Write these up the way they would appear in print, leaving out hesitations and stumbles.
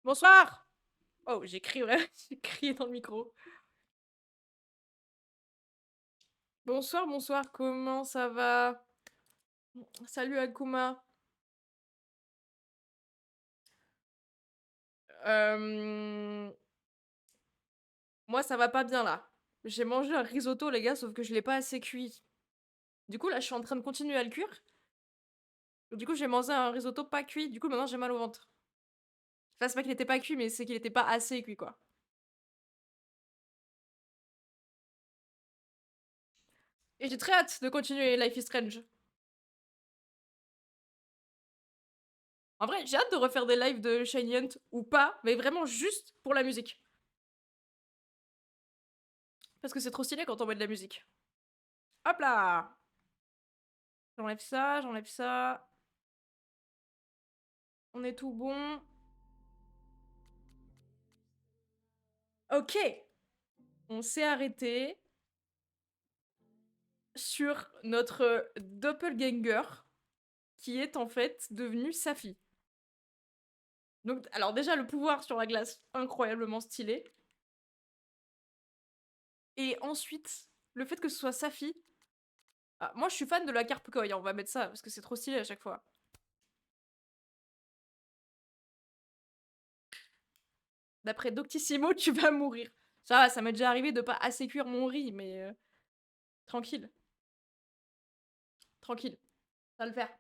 Bonsoir! Oh, j'ai crié, ouais, j'ai crié dans le micro. Bonsoir, bonsoir, comment ça va? Salut Akuma. Euh, Moi, ça va pas bien là. J'ai mangé un risotto, les gars, sauf que je l'ai pas assez cuit. Du coup, là, je suis en train de continuer à le cuire. Du coup, j'ai mangé un risotto pas cuit. Du coup, maintenant, j'ai mal au ventre. Enfin, c'est pas qu'il était pas cuit, mais c'est qu'il était pas assez cuit, quoi. Et j'ai très hâte de continuer Life is Strange. En vrai, j'ai hâte de refaire des lives de Shiny Hunt ou pas, mais vraiment juste pour la musique. Parce que c'est trop stylé quand on met de la musique. Hop là! J'enlève ça, j'enlève ça. On est tout bon. Ok. On s'est arrêté sur notre doppelganger qui est en fait devenu Safi. Donc, alors déjà, le pouvoir sur la glace, incroyablement stylé. Et ensuite, le fait que ce soit Safi. Ah, moi, je suis fan de la carpe koi, on va mettre ça, parce que c'est trop stylé à chaque fois. D'après Doctissimo, tu vas mourir. Ça m'est déjà arrivé de pas assez cuire mon riz, mais tranquille. Tranquille. Ça va le faire.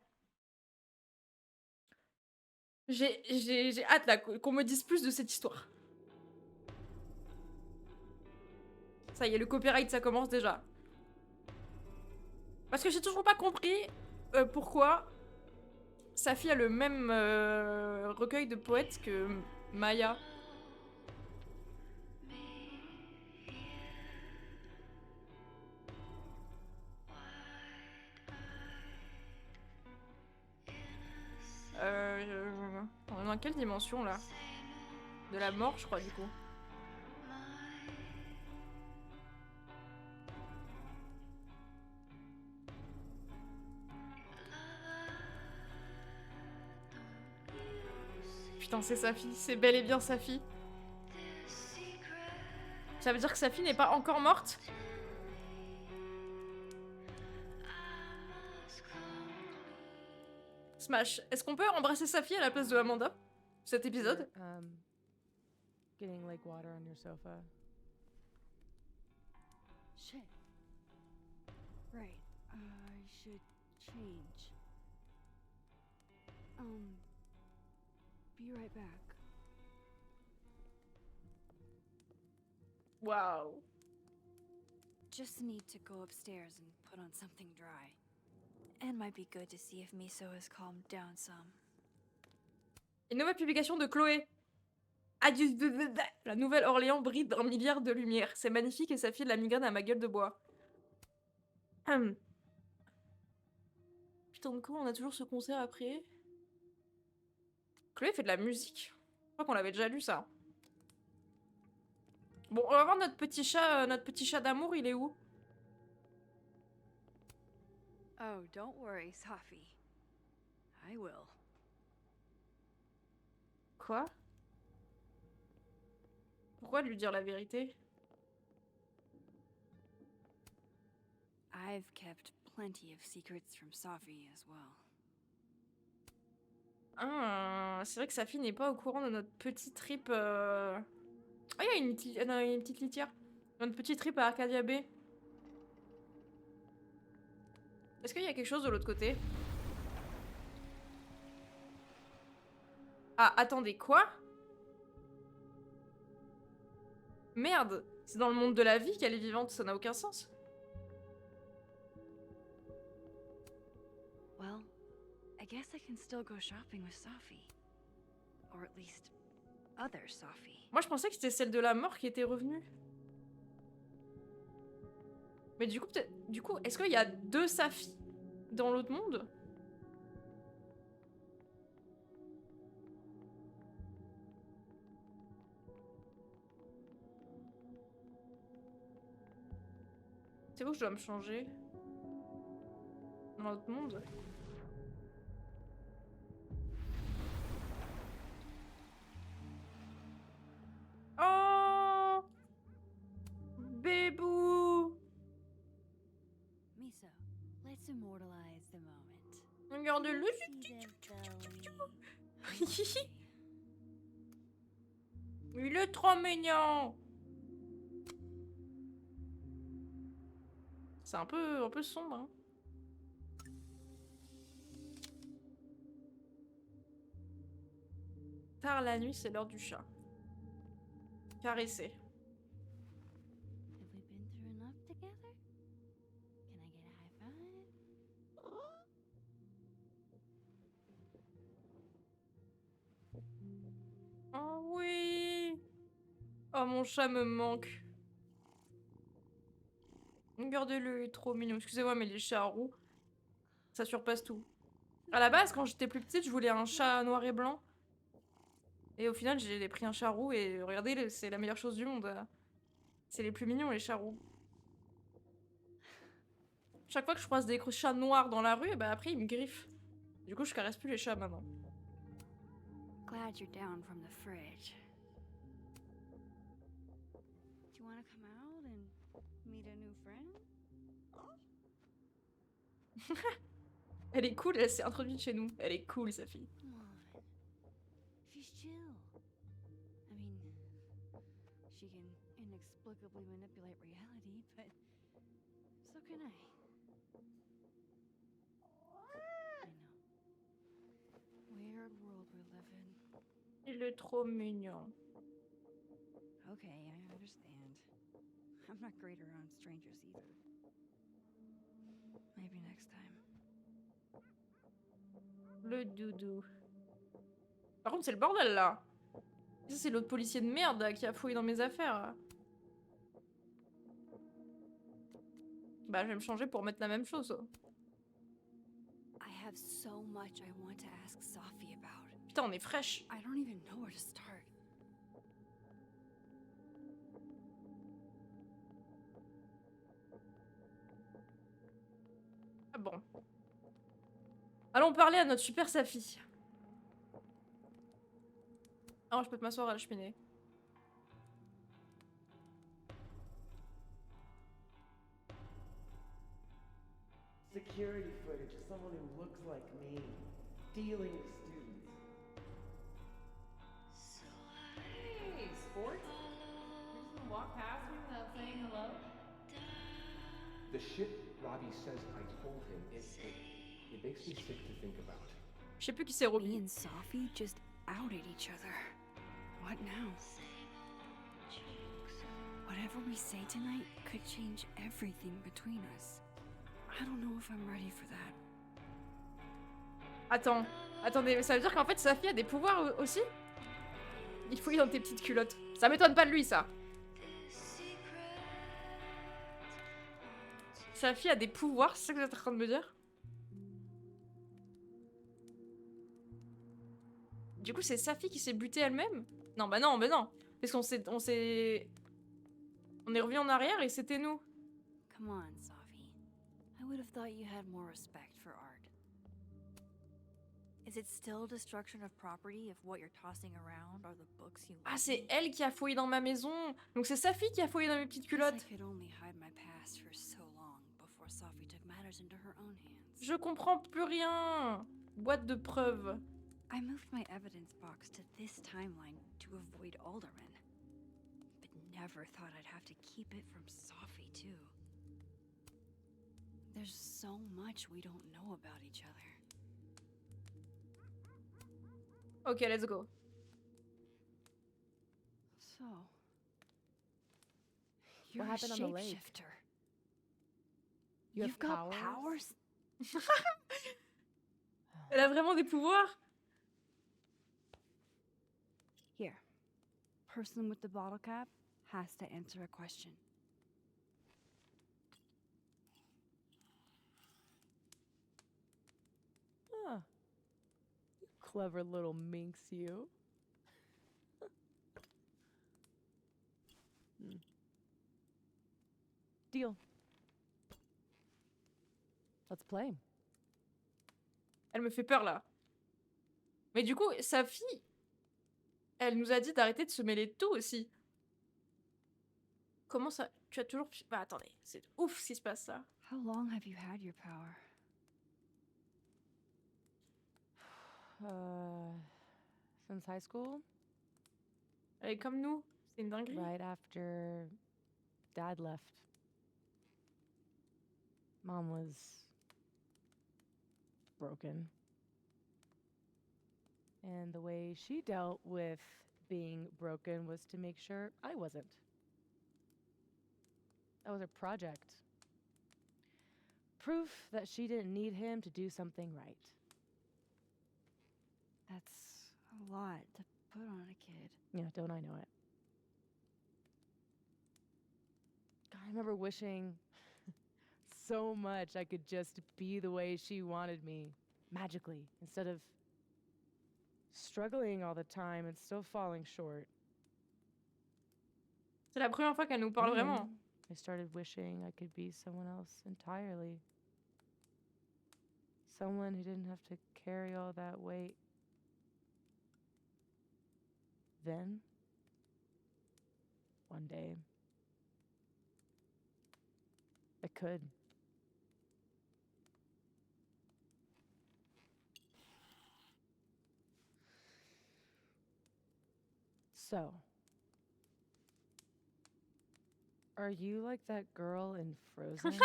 J'ai hâte là qu'on me dise plus de cette histoire. Ça y est, le copyright ça commence déjà. Parce que j'ai toujours pas compris pourquoi Safi a le même recueil de poètes que Maya. On est dans quelle dimension là? De la mort, je crois, du coup. Putain, c'est Safi, c'est bel et bien Safi. Ça veut dire que Safi n'est pas encore morte? Smash, est-ce qu'on peut embrasser Safi à la place de Amanda? Cet épisode? Getting lake water on your sofa. Shit. Right. I should change. Be right back. Waouh. Just need to go upstairs and put on something dry. And might be good to see if Miso has calmed down some. Une nouvelle publication de Chloé. Adieu. La Nouvelle-Orléans brille d'un milliard de lumières. C'est magnifique et ça file la migraine à ma gueule de bois. Putain de con, on a toujours ce concert après. Chloé fait de la musique. Je crois qu'on l'avait déjà lu ça. Bon, on va voir notre petit chat d'amour, il est où? Oh, don't worry, Safi. I will. Quoi? Pourquoi lui dire la vérité? I've kept plenty of secrets from Safi as well. Ah, c'est vrai que sa fille n'est pas au courant de notre petit trip. Ah, il y a une petite litière. Notre petit trip à Arcadia Bay. Est-ce qu'il y a quelque chose de l'autre côté? Ah, attendez, quoi? Merde! C'est dans le monde de la vie qu'elle est vivante, ça n'a aucun sens. Well, I guess I can still go shopping with Safi. Or at least, other Safi. Moi, je pensais que c'était celle de la mort qui était revenue. Mais du coup, peut-être. Du coup, est-ce qu'il y a deux Safi dans l'autre monde? C'est où je dois me changer? Dans l'autre monde? Let's immortalize the moment. Regarde-le. See the belly. Il est trop mignon. C'est un peu sombre, hein. Tard la nuit, c'est l'heure du chat. Caresser. Have we been through enough together? Can I get a high five? Oh oui. Oh, mon chat me manque. Regardez-le, il est trop mignon. Excusez-moi, mais les chats roux, ça surpasse tout. À la base, quand j'étais plus petite, je voulais un chat noir et blanc. Et au final, j'ai pris un chat roux et regardez, c'est la meilleure chose du monde. C'est les plus mignons, les chats roux. Chaque fois que je croise des chats noirs dans la rue, bah après, ils me griffent. Du coup, je caresse plus les chats maintenant. Glad you're down from the fridge. Do you want to come out and meet a new friend? Elle est cool, elle s'est introduite chez nous. Elle est cool, sa fille. Come on. She's chill. I mean, she can inexplicably manipulate reality, but so can I. I know. Weird world we live in. Il est trop mignon. Okay, I understand. I'm not great around strangers either. Maybe next time. Le doudou. Par contre, c'est le bordel, là. Ça, c'est l'autre policier de merde là, qui a fouillé dans mes affaires. Bah, je vais me changer pour mettre la même chose. I have so much I want to ask Sophie about. Putain, on est fraîche. I don't even know where to start. Ah bon. Allons parler à notre super Safi. Ah, je peux te m'asseoir à la cheminée. Security footage of someone who looks like me, dealing with students. Hey, sports? You're just gonna walk past me without saying hello? The shit Robbie says I told him, it makes me sick to think about. Je sais plus qui c'est Me Robbie. and Sophie just outed each other. What now? Whatever we say tonight could change everything between us. I don't know if I'm ready for that. Attends. Attendez, ça veut dire qu'en fait Safi a des pouvoirs aussi? Il fouille dans tes petites culottes. Ça m'étonne pas de lui, ça. Safi a des pouvoirs, c'est ça que vous êtes en train de me dire? Du coup, c'est Safi qui s'est butée elle-même? Non, bah non, bah non. Parce qu'on s'est... On est revenu en arrière et c'était nous. Come on, Sophie. I would have thought you had more respect for art. Is it still destruction of property if what you're tossing around are the books you Ah, lent c'est me? elle qui a fouillé dans ma maison. Donc c'est Safi qui a fouillé dans mes petites Guess culottes. I could only hide my past for so long before Sophie took matters into her own hands. Je comprends plus rien. Boîte de preuves. I moved my evidence box to this timeline to avoid Alderman, but never thought I'd have to keep it from Sophie, too. There's so much we don't know about each other. Ok, let's go. So, you're a happened on the lake? shapeshifter. You have You've got powers? Elle a vraiment des pouvoirs? Here. Person with the bottle cap has to answer a question. Huh. You clever little minx, you. Hmm. Deal. Let's play. Elle me fait peur là. Mais du coup, sa fille, elle nous a dit d'arrêter de se mêler de tout aussi. Comment ça? Tu as toujours... Bah attendez, c'est ouf ce qui se passe là. How long have you had your power? Since high school, Elle est comme nous. C'est une dinguerie. right after Dad left. Mom was broken. And the way she dealt with being broken was to make sure I wasn't. That was her project. Proof that she didn't need him to do something right. That's a lot to put on a kid. Yeah, don't I know it? God, I remember wishing so much I could just be the way she wanted me, magically, instead of struggling all the time and still falling short. C'est la première fois qu'elle nous parle vraiment. Then I started wishing I could be someone else entirely. Someone who didn't have to carry all that weight. Then, one day, I could. So, are you like that girl in Frozen?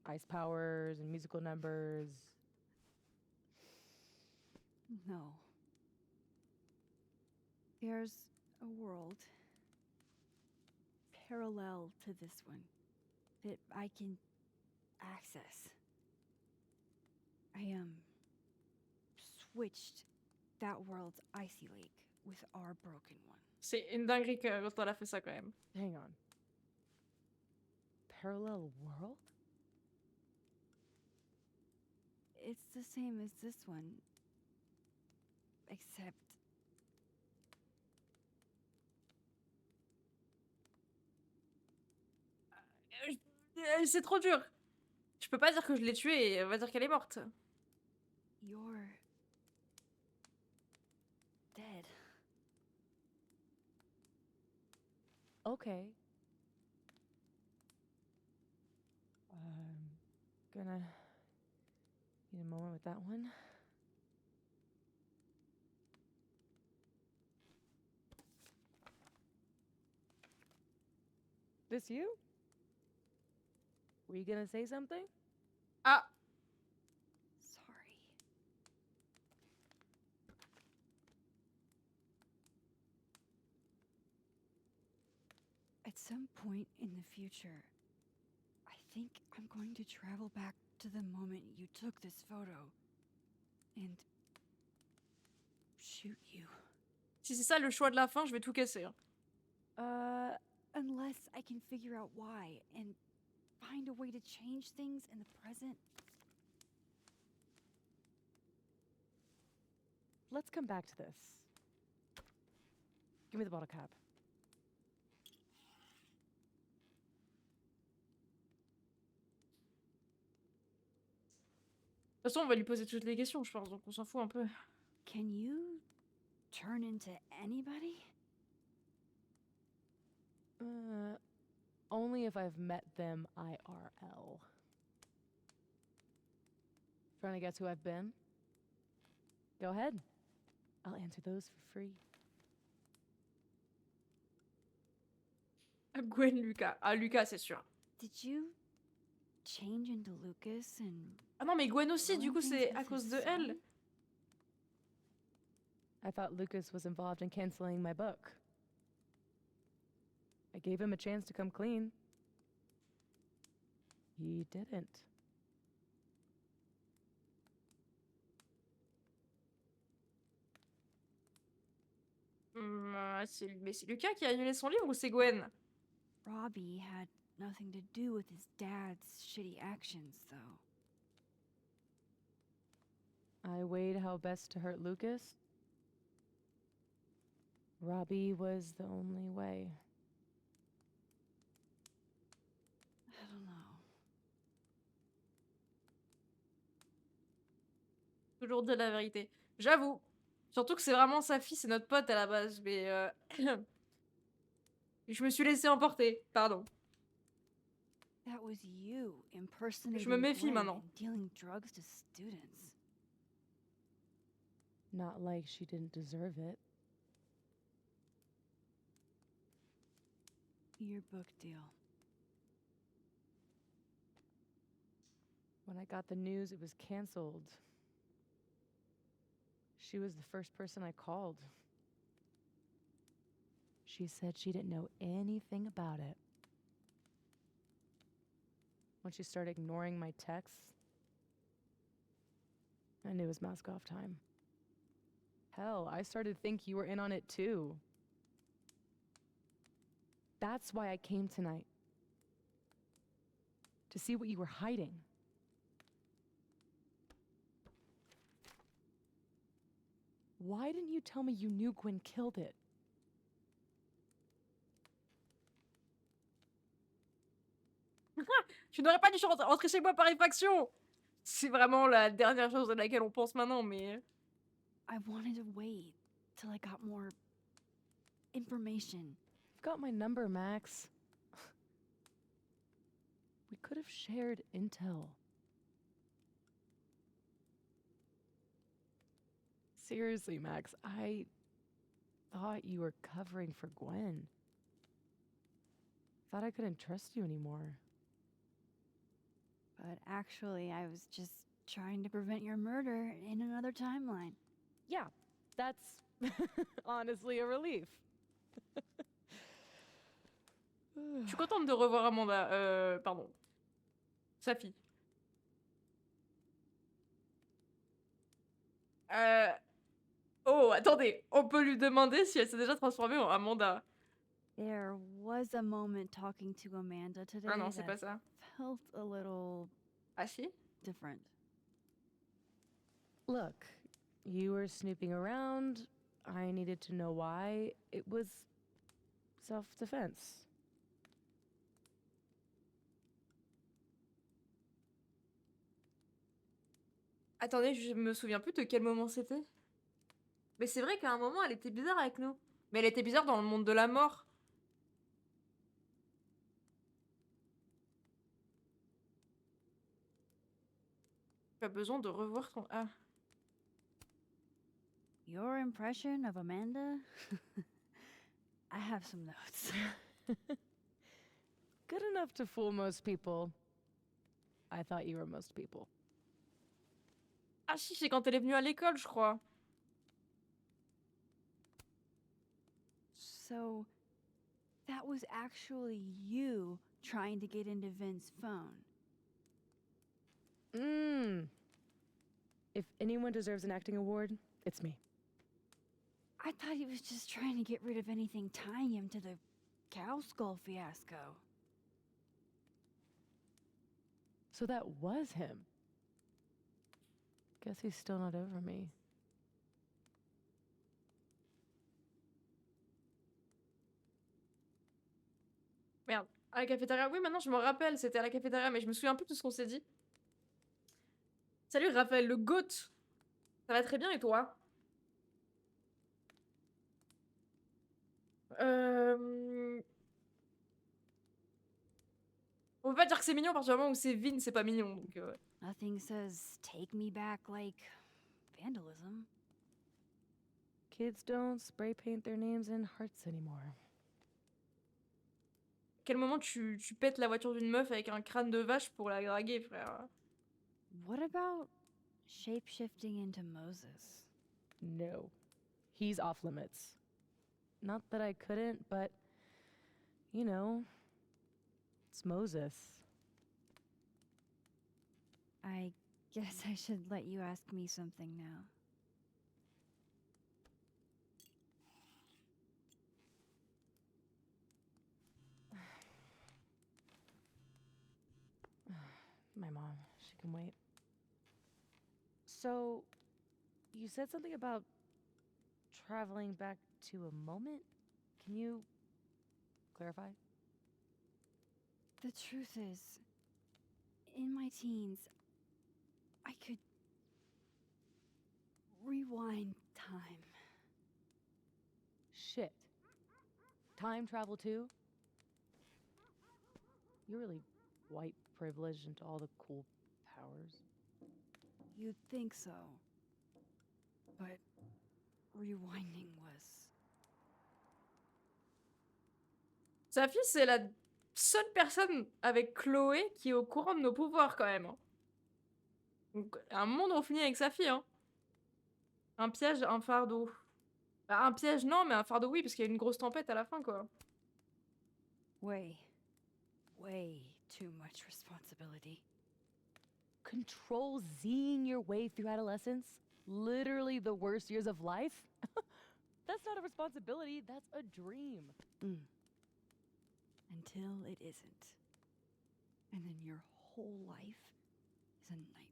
Ice powers and musical numbers. No. There's a world parallel to this one that I can access. I switched that world's icy lake with our broken one. C'est une dinguerie que l'autre elle a fait ça quand même. Hang on. Parallel world? It's the same as this one, except C'est trop dur. Je peux pas dire que je l'ai tuée et elle va dire qu'elle est morte. you're dead. Okay. Gonna need a moment with that one. This you? Were you gonna say something? Ah, Sorry. At some point in the future, I think I'm going to travel back to the moment you took this photo and shoot you. si c'est ça le choix de la fin, je vais tout casser. Hein. Unless I can figure out why and find a way to change things in the present. Let's come back to this. Give me the bottle cap. De toute façon, on va lui poser toutes les questions, je pense, donc on s'en fout un peu. Can you turn into anybody? Only if I've met them IRL. Trying to guess who I've been? Go ahead. I'll answer those for free. Gwen, Lucas. Ah, Lucas, c'est sûr. Did you change into Lucas and Ah non, mais Gwen aussi, du coup, ruin c'est things à with cause his de elle. son? I thought Lucas was involved in canceling my book. I gave him a chance to come clean. He didn't. Mais c'est Lucas qui a annulé son livre ou c'est Gwen? Robbie had nothing to do with his dad's shitty actions, though. I weighed how best to hurt Lucas. Robbie was the only way. I don't know. Toujours dire la vérité. J'avoue. Surtout que c'est vraiment sa fille, c'est notre pote à la base, mais je me suis laissée emporter, pardon. That was you impersonating méfie Gwen maintenant. and dealing drugs to students. Not like she didn't deserve it. Your book deal. When I got the news it was canceled, she was the first person I called. She said she didn't know anything about it. When she started ignoring my texts, I knew it was mask off time. Hell, I started to think you were in on it too. That's why I came tonight. To see what you were hiding. Why didn't you tell me you knew Gwen killed it? Tu n'aurais pas dû rentrer chez moi par effraction. C'est vraiment la dernière chose à laquelle on pense maintenant, mais... I wanted to wait till I got more information. You've got my number, Max. We could have shared intel. Seriously, Max, I thought you were covering for Gwen. Thought I couldn't trust you anymore. But actually, I was just trying to prevent your murder in another timeline. Yeah, that's honestly a relief. Je suis contente de revoir Amanda. Pardon. Sa fille. Oh, attendez. On peut lui demander si elle s'est déjà transformée en Amanda. There was a moment talking to Amanda today Ah non, c'est pas that ça. felt a little Ah si? different. Look, you were snooping around. I needed to know why. It was self-defense. Attendez, je me souviens plus de quel moment c'était. Mais c'est vrai qu'à un moment, elle était bizarre avec nous. Mais elle était bizarre dans le monde de la mort. Tu as besoin de revoir ton... Ah. Your impression of Amanda? I have some notes. Good enough to fool most people. I thought you were most people. Ah si, c'est quand elle est venue à l'école, je crois. So, that was actually you trying to get into Vin's phone. If anyone deserves an acting award, it's me. I thought he was just trying to get rid of anything tying him to the cow skull fiasco. So that was him. Guess he's still not over me. Merde. À la cafétéria. Oui, maintenant je me rappelle, c'était à la cafétéria, mais je me souviens plus de ce qu'on s'est dit. Salut Raphaël, le GOAT. Ça va très bien et toi? On peut pas dire que c'est mignon à partir du moment où c'est Vin, c'est pas mignon. Donc, Nothing says take me back like vandalism. Kids don't spray paint their names in hearts anymore. Quel moment tu pètes la voiture d'une meuf avec un crâne de vache pour la draguer, frère? What about shape-shifting into Moses? No. He's off limits. Not that I couldn't, but, you know, it's Moses. I guess I should let you ask me something now. My mom, she can wait. So, you said something about traveling back to a moment? Can you clarify? The truth is, in my teens, I could rewind time. Shit. Time travel too? You're really white privilege into all the cool powers. You'd think so. But rewinding was. Sa fille, c'est la seule personne avec Chloé qui est au courant de nos pouvoirs quand même, hein. Donc, à un moment, on finit avec sa fille, hein. Un piège, un fardeau. Bah, un piège, non, mais un fardeau, oui, parce qu'il y a une grosse tempête à la fin, quoi. Way too much responsibility. Control Zing your way through adolescence? Literally the worst years of life? That's not a responsibility, that's a dream. Until it isn't. And then your whole life is a nightmare.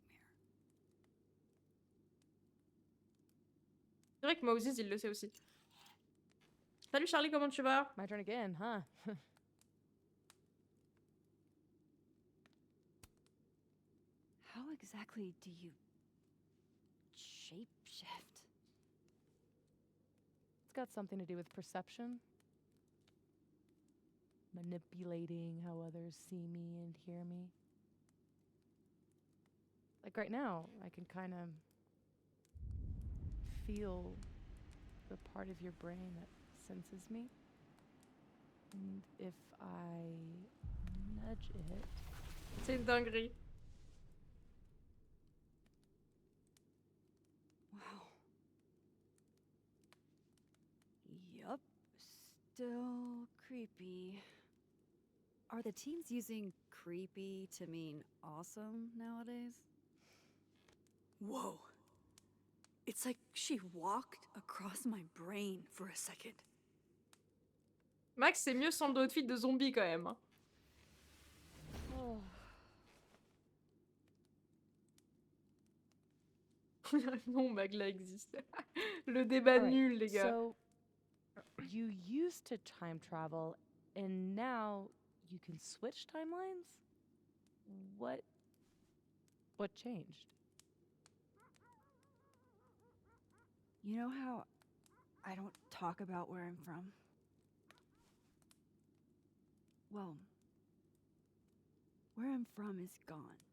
C'est vrai que Moses, il le sait aussi. Salut Charlie, comment tu vas? My turn again, huh? How exactly do you shapeshift? It's got something to do with perception. Manipulating how others see me and hear me. Like right now, I can kind of feel the part of your brain that senses me. And if I nudge it, C'est une dinguerie. Wow. Yup. Still creepy. Are the teens using creepy to mean awesome nowadays? Whoa. It's like she walked across my brain for a second. Max, c'est mieux sans le outfit de zombie quand même, hein. Non, Magla existe. Le débat Alright, nul, les gars. so you used to time travel, and now you can switch timelines? What changed? You know how I don't talk about where I'm from? Well, where I'm from is gone.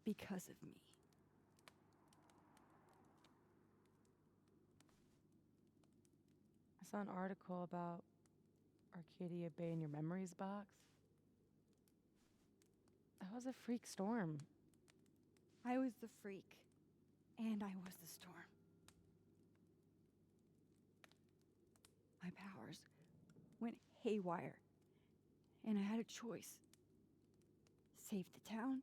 Because of me. I saw an article about Arcadia Bay in your memories box. That was a freak storm. I was the freak, and I was the storm. My powers went haywire, and I had a choice. Save the town,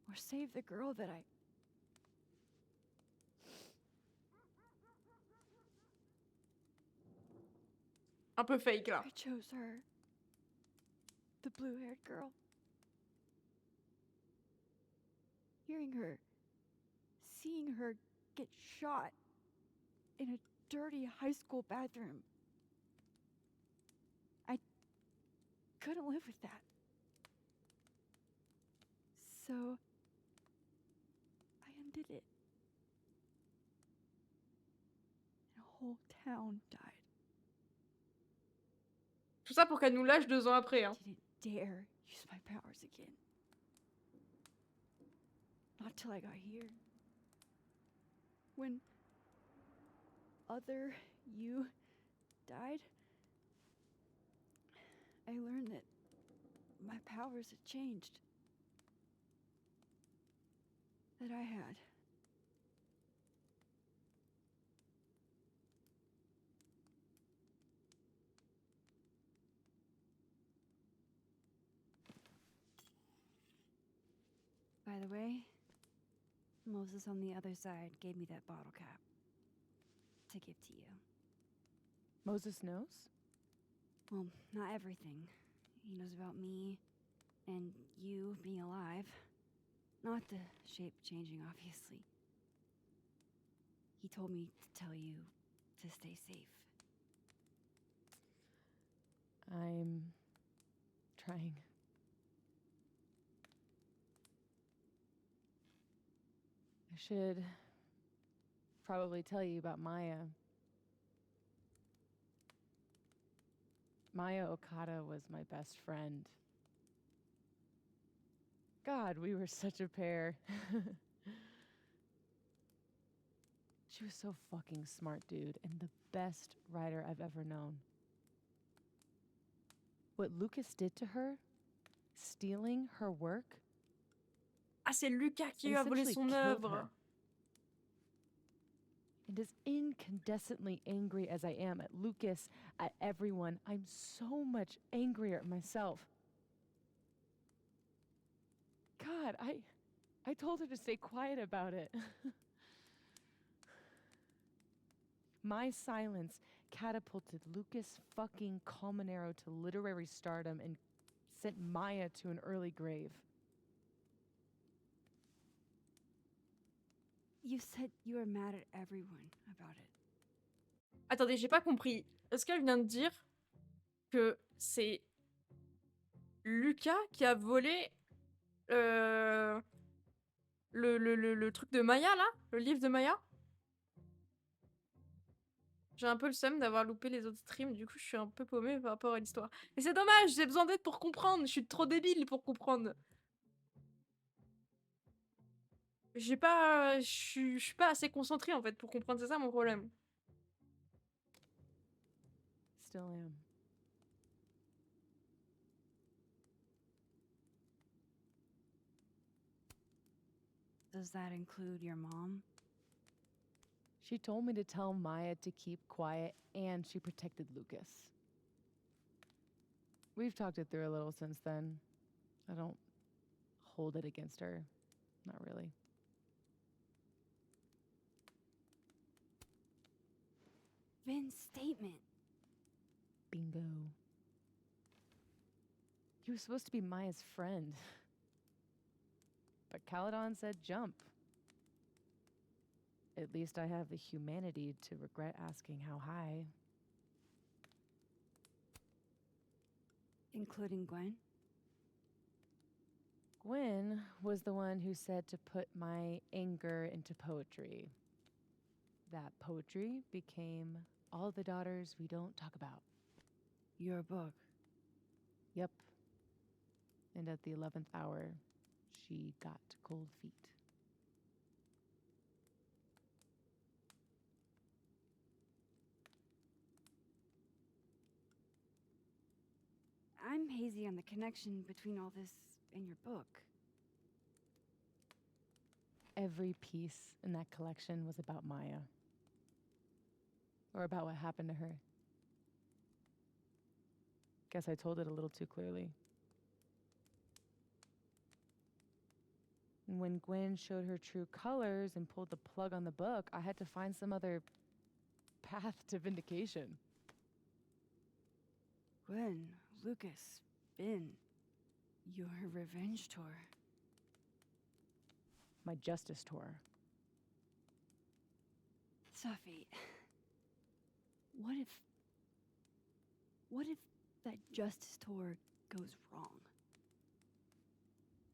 or save the girl that I... Un peu fake, là. I chose her. The blue-haired girl. Hearing her, seeing her get shot in a dirty high school bathroom. I couldn't live with that. So I undid it. And a whole town died. Tout ça pour qu'elle nous lâche 2 ans après, hein. Didn't dare use my powers again. Not till I got here. When other you died, I learned that my powers had changed. That I had. By the way, Moses on the other side gave me that bottle cap to give to you. Moses knows? Well, not everything. He knows about me and you being alive. Not the shape changing, obviously. He told me to tell you to stay safe. I'm trying. I should probably tell you about Maya. Maya Okada was my best friend. God, we were such a pair. She was so fucking smart, dude, and the best writer I've ever known. What Lucas did to her, stealing her work, Ah, c'est Lucas qui it lui a volé essentially son killed œuvre. her. And as incandescently angry as I am at Lucas, at everyone, I'm so much angrier at myself. God, I told her to stay quiet about it. My silence catapulted Lucas fucking Colmenero to literary stardom and sent Maya to an early grave. You said you were mad at everyone about it. Attendez, j'ai pas compris. Est-ce qu'elle vient de dire que c'est Lucas qui a volé le truc de Maya là? Le livre de Maya? J'ai un peu le seum d'avoir loupé les autres streams, du coup je suis un peu paumée par rapport à l'histoire. Mais c'est dommage, j'ai besoin d'aide pour comprendre, je suis trop débile pour comprendre. Je suis pas assez concentrée en fait pour comprendre, c'est ça mon problème. Still am. Does that include your mom? She told me to tell Maya to keep quiet, and she protected Lucas. We've talked it through a little since then. I don't hold it against her. Not really. Vin's statement. Bingo. He was supposed to be Maya's friend. But Caledon said jump. At least I have the humanity to regret asking how high. Including Gwen? Gwen was the one who said to put my anger into poetry. That poetry became All the Daughters We Don't Talk About. Your book. Yep. And at the 11th hour, she got cold feet. I'm hazy on the connection between all this and your book. Every piece in that collection was about Maya. Or about what happened to her. Guess I told it a little too clearly. And when Gwen showed her true colors and pulled the plug on the book, I had to find some other path to vindication. Gwen, Lucas, Vin, your revenge tour. My justice tour. Safi, what if that justice tour goes wrong?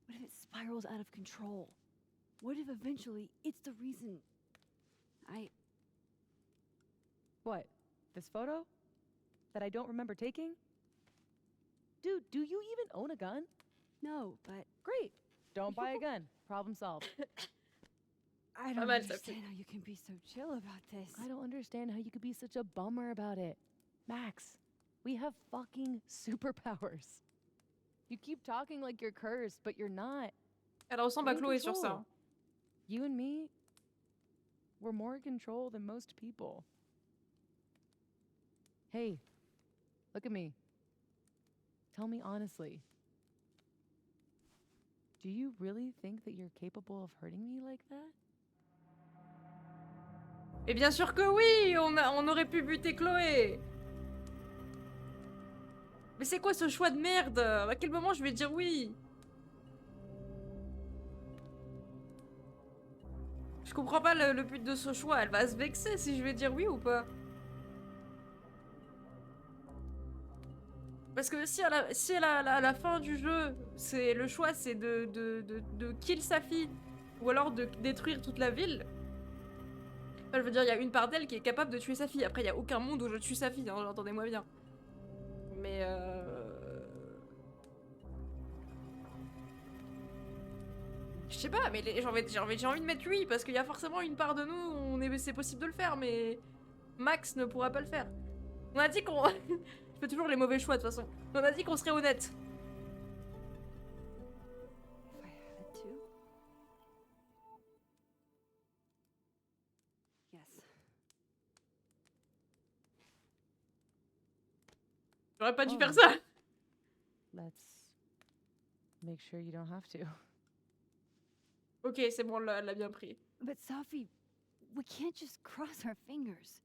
What if it spirals out of control? What if eventually it's the reason What? This photo? That I don't remember taking? Dude, do you even own a gun? No, but Great. Don't buy a gun. Problem solved. I Pas don't mal, understand Sophie. how you can be so chill about this. I don't understand how you could be such a bummer about it. Max, we have fucking superpowers. You keep talking like you're cursed, but you're not. Elle ressemble à We're in Chloé sur ça. control. You and me, we're more in control than most people. Hey, look at me. Tell me honestly. Do you really think that you're capable of hurting me like that? Et bien sûr que oui, on aurait pu buter Chloé. Mais c'est quoi ce choix de merde? À quel moment je vais dire oui? Je comprends pas le but de ce choix. Elle va se vexer si je vais dire oui ou pas. Parce que si à la fin du jeu, c'est le choix c'est de kill sa fille ou alors de détruire toute la ville. Enfin, je veux dire, il y a une part d'elle qui est capable de tuer sa fille. Après, il y a aucun monde où je tue sa fille, hein, entendez-moi bien. Mais je sais pas, mais j'ai envie de mettre lui parce qu'il y a forcément une part de nous où c'est possible de le faire, mais Max ne pourra pas le faire. On a dit qu'on... Je fais toujours les mauvais choix de toute façon. On a dit qu'on serait honnête. If I had to. Yes. J'aurais pas dû Oh. faire ça. Let's make sure you don't have to. Ok, c'est bon, elle l'a bien pris. But Sophie, we can't just cross our fingers.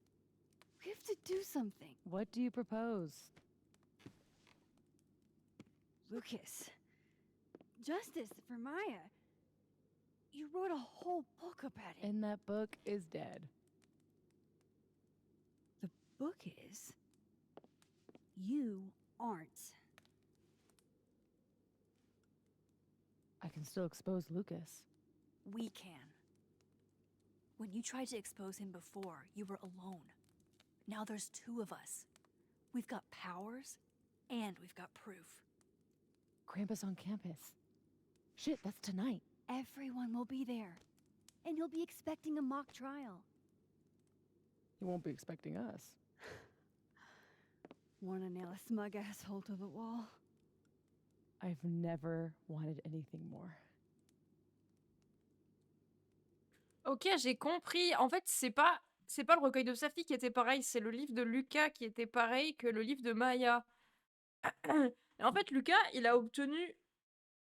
We have to do something. What do you propose? Lucas. Justice for Maya. You wrote a whole book about it. And that book is dead. The book is. You aren't. I can still expose Lucas. We can. When you tried to expose him before, you were alone. Now there's two of us. We've got powers, and we've got proof. Krampus on campus. Shit, that's tonight. Everyone will be there. And he'll be expecting a mock trial. He won't be expecting us. Wanna nail a smug asshole to the wall? I've never wanted anything more. Ok, j'ai compris. En fait, c'est pas le recueil de Safi qui était pareil, c'est le livre de Lucas qui était pareil que le livre de Maya. Et en fait, Lucas, il a obtenu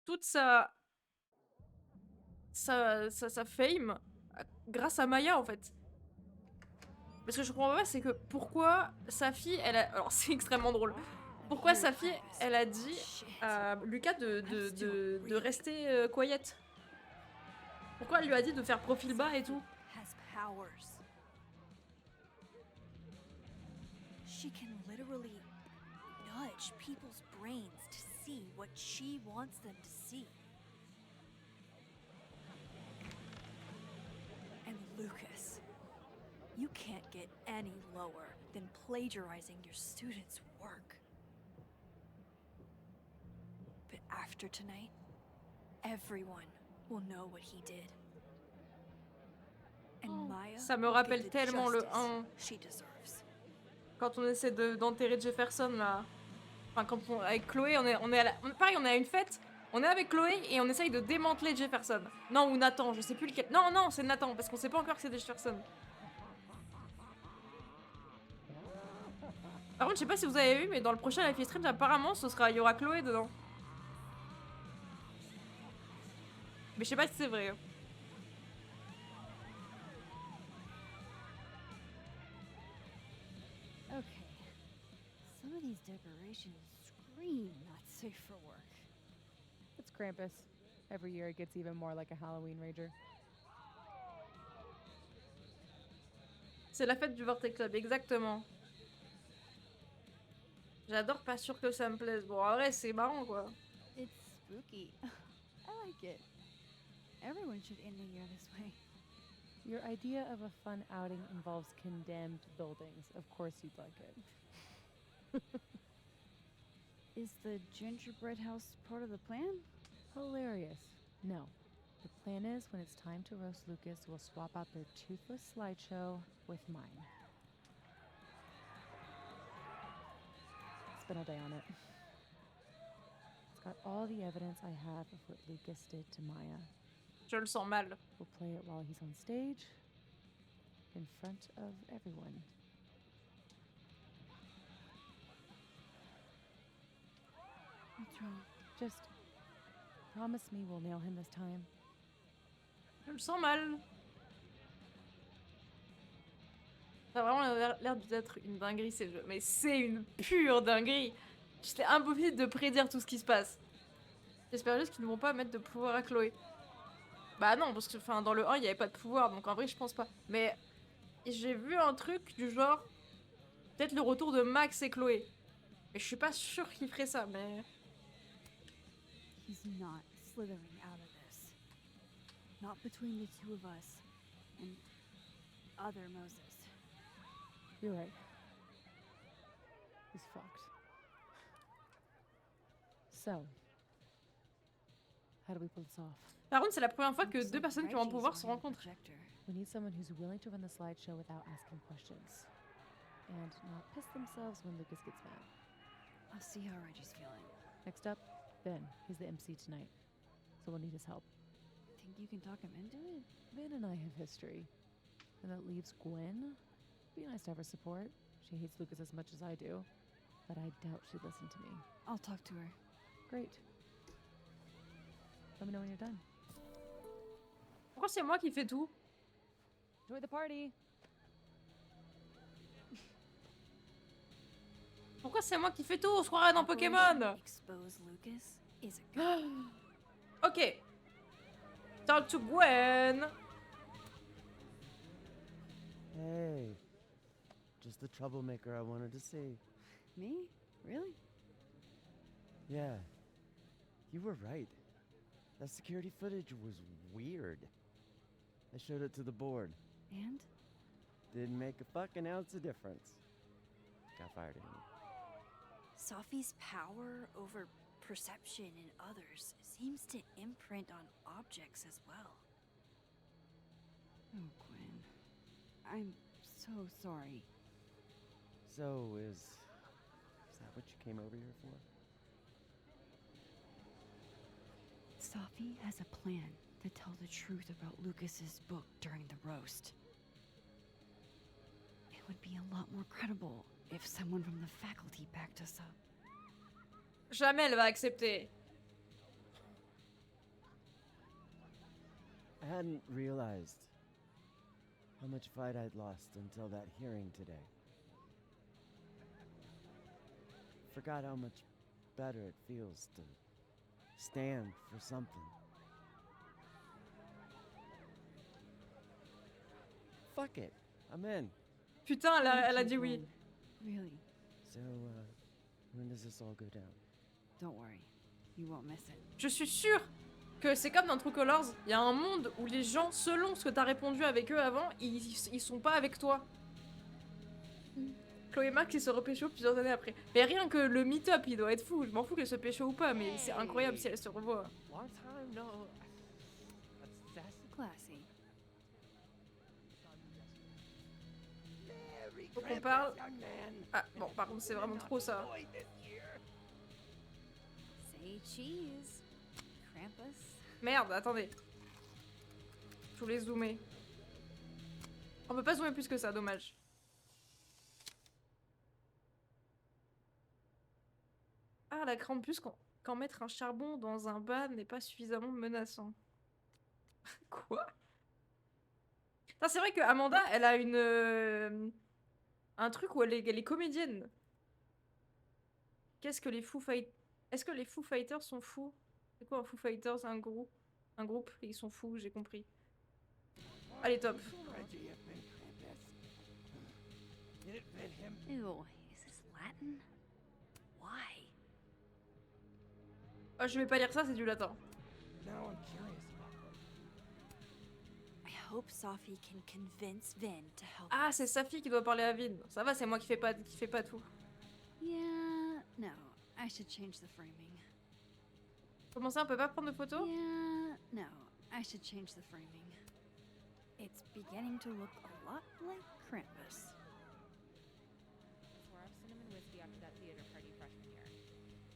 toute sa fame grâce à Maya, en fait. Mais ce que je comprends pas, c'est que pourquoi Safi, elle a... Alors, c'est extrêmement drôle. Pourquoi Safi, elle a dit à Lucas de rester quiet? Pourquoi elle lui a dit de faire profil bas et tout? Has powers. She can literally nudge people's brains to see what she wants them to see. And Lucas, you can't get any lower than plagiarizing your students' work. But after tonight, everyone will know what he did. And Maya Ça me will rappelle get the tellement le justice 1. she deserves. Quand on essaie d'enterrer Jefferson, là. Enfin, avec Chloé, on est à pareil, on est à une fête. On est avec Chloé et on essaye de démanteler Jefferson. Non, ou Nathan, je sais plus lequel. Non, non, c'est Nathan, parce qu'on sait pas encore que c'est Jefferson. Par contre, je sais pas si vous avez vu, mais dans le prochain Life is Strange, apparemment, il y aura Chloé dedans. Mais je sais pas si c'est vrai. Okay. Some of these decorations scream not safe for work. It's Krampus. Every year it gets even more like a Halloween rager. C'est la fête du Vortex Club, exactement. J'adore, pas sûr que ça me plaise. Bon, en vrai, c'est marrant, quoi. It's spooky. I like it. Everyone should end the year this way. Your idea of a fun outing involves condemned buildings. Of course you'd like it. Is the gingerbread house part of the plan? Hilarious. No. The plan is when it's time to roast Lucas, we'll swap out their toothless slideshow with mine. Spent all day on it. It's got all the evidence I have of what Lucas did to Maya. Je le sens mal. We'll play it while he's on stage, in front of everyone. What's wrong? Just promise me we'll nail him this time. Je le sens mal. Ça a vraiment l'air d'être une dinguerie, ces jeux. Mais c'est une pure dinguerie. C'était impossible de prédire tout ce qui se passe. J'espère juste qu'ils ne vont pas mettre de pouvoir à Chloé. Bah non, parce que dans le 1, il n'y avait pas de pouvoir, donc en vrai, je pense pas. Mais j'ai vu un truc du genre... Peut-être le retour de Max et Chloé. Mais je suis pas sûre qu'ils feraient ça, mais... He's not slithering out of this. Not between the two of us and other Moses. You're right. He's fucked. So, how do we pull this off? Par contre, c'est la première fois que Looks deux like personnes qui ont un Reggie's pouvoir se running the rencontrent. projector. We need someone who's willing to run the slideshow without asking questions. And not piss themselves when Lucas gets mad. I'll see how Reggie's feeling. Next up, Ben. He's the MC tonight. So we'll need his help. Think you can talk him into it? Ben and I have history. And that leaves Gwen. Be nice to have her support. She hates Lucas as much as I do. But I doubt she'd listen to me. I'll talk to her. Great. Let me know when you're done. Pourquoi c'est moi qui fais tout? Enjoy the party! Pourquoi c'est moi qui fais tout? On se croirait dans Pokémon! Expose Lucas is a good. Ok. Talk to Gwen. Hey. Just the troublemaker I wanted to see. Me? Really? Yeah. You were right. That security footage was weird. I showed it to the board. And? Didn't make a fucking ounce of difference. Got fired anyway. Sophie's power over perception in others seems to imprint on objects as well. Oh, Gwen. I'm so sorry. So, is that what you came over here for? Sophie has a plan to tell the truth about Lucas's book during the roast. It would be a lot more credible if someone from the faculty backed us up. Jamais elle va accepter. I hadn't realized how much fight I'd lost until that hearing today. Forgot how much better it feels to stand for something. Fuck it, I'm in. Putain, elle a Thank dit you, oui. Gwen. Really, So, when does this all go down? don't worry. You won't miss it. Je suis sûre que c'est comme dans True Colors. Il y a un monde où les gens, selon ce que t'as répondu avec eux avant, ils sont pas avec toi. Chloé Marx, ils se repécho plusieurs années après. Mais rien que le meet-up, il doit être fou. Je m'en fous qu'elle se pécho ou pas, mais c'est incroyable si elle se revoit. Long time no. That's Classy. Faut qu'on parle. Ah, bon, par contre, c'est vraiment trop ça. Say cheese. Krampus. Merde, attendez. Je voulais zoomer. On peut pas zoomer plus que ça, dommage. Ah, la Krampus, quand mettre un charbon dans un bas n'est pas suffisamment menaçant. Quoi? Putain, c'est vrai que Amanda, elle a une... un truc où elle est comédienne. Qu'est-ce que les Foo Fighters... Est-ce que les Foo Fighters sont fous? C'est quoi un Foo Fighters? Un groupe? Un groupe et ils sont fous, j'ai compris. Allez, top. Ew, is this Latin? Why? Oh, je vais pas lire ça, c'est du latin. I hope Sophie can convince Vin to help. Ah, c'est sa fille qui doit parler à Vin. Ça va, c'est moi qui fais pas tout. Yeah, no. I should change the framing. Comment ça, on peut pas prendre de photos? Yeah, no. I should change the framing. It's beginning to look a lot like Krampus. We'll have cinnamon whiskey after that theater party freshman year.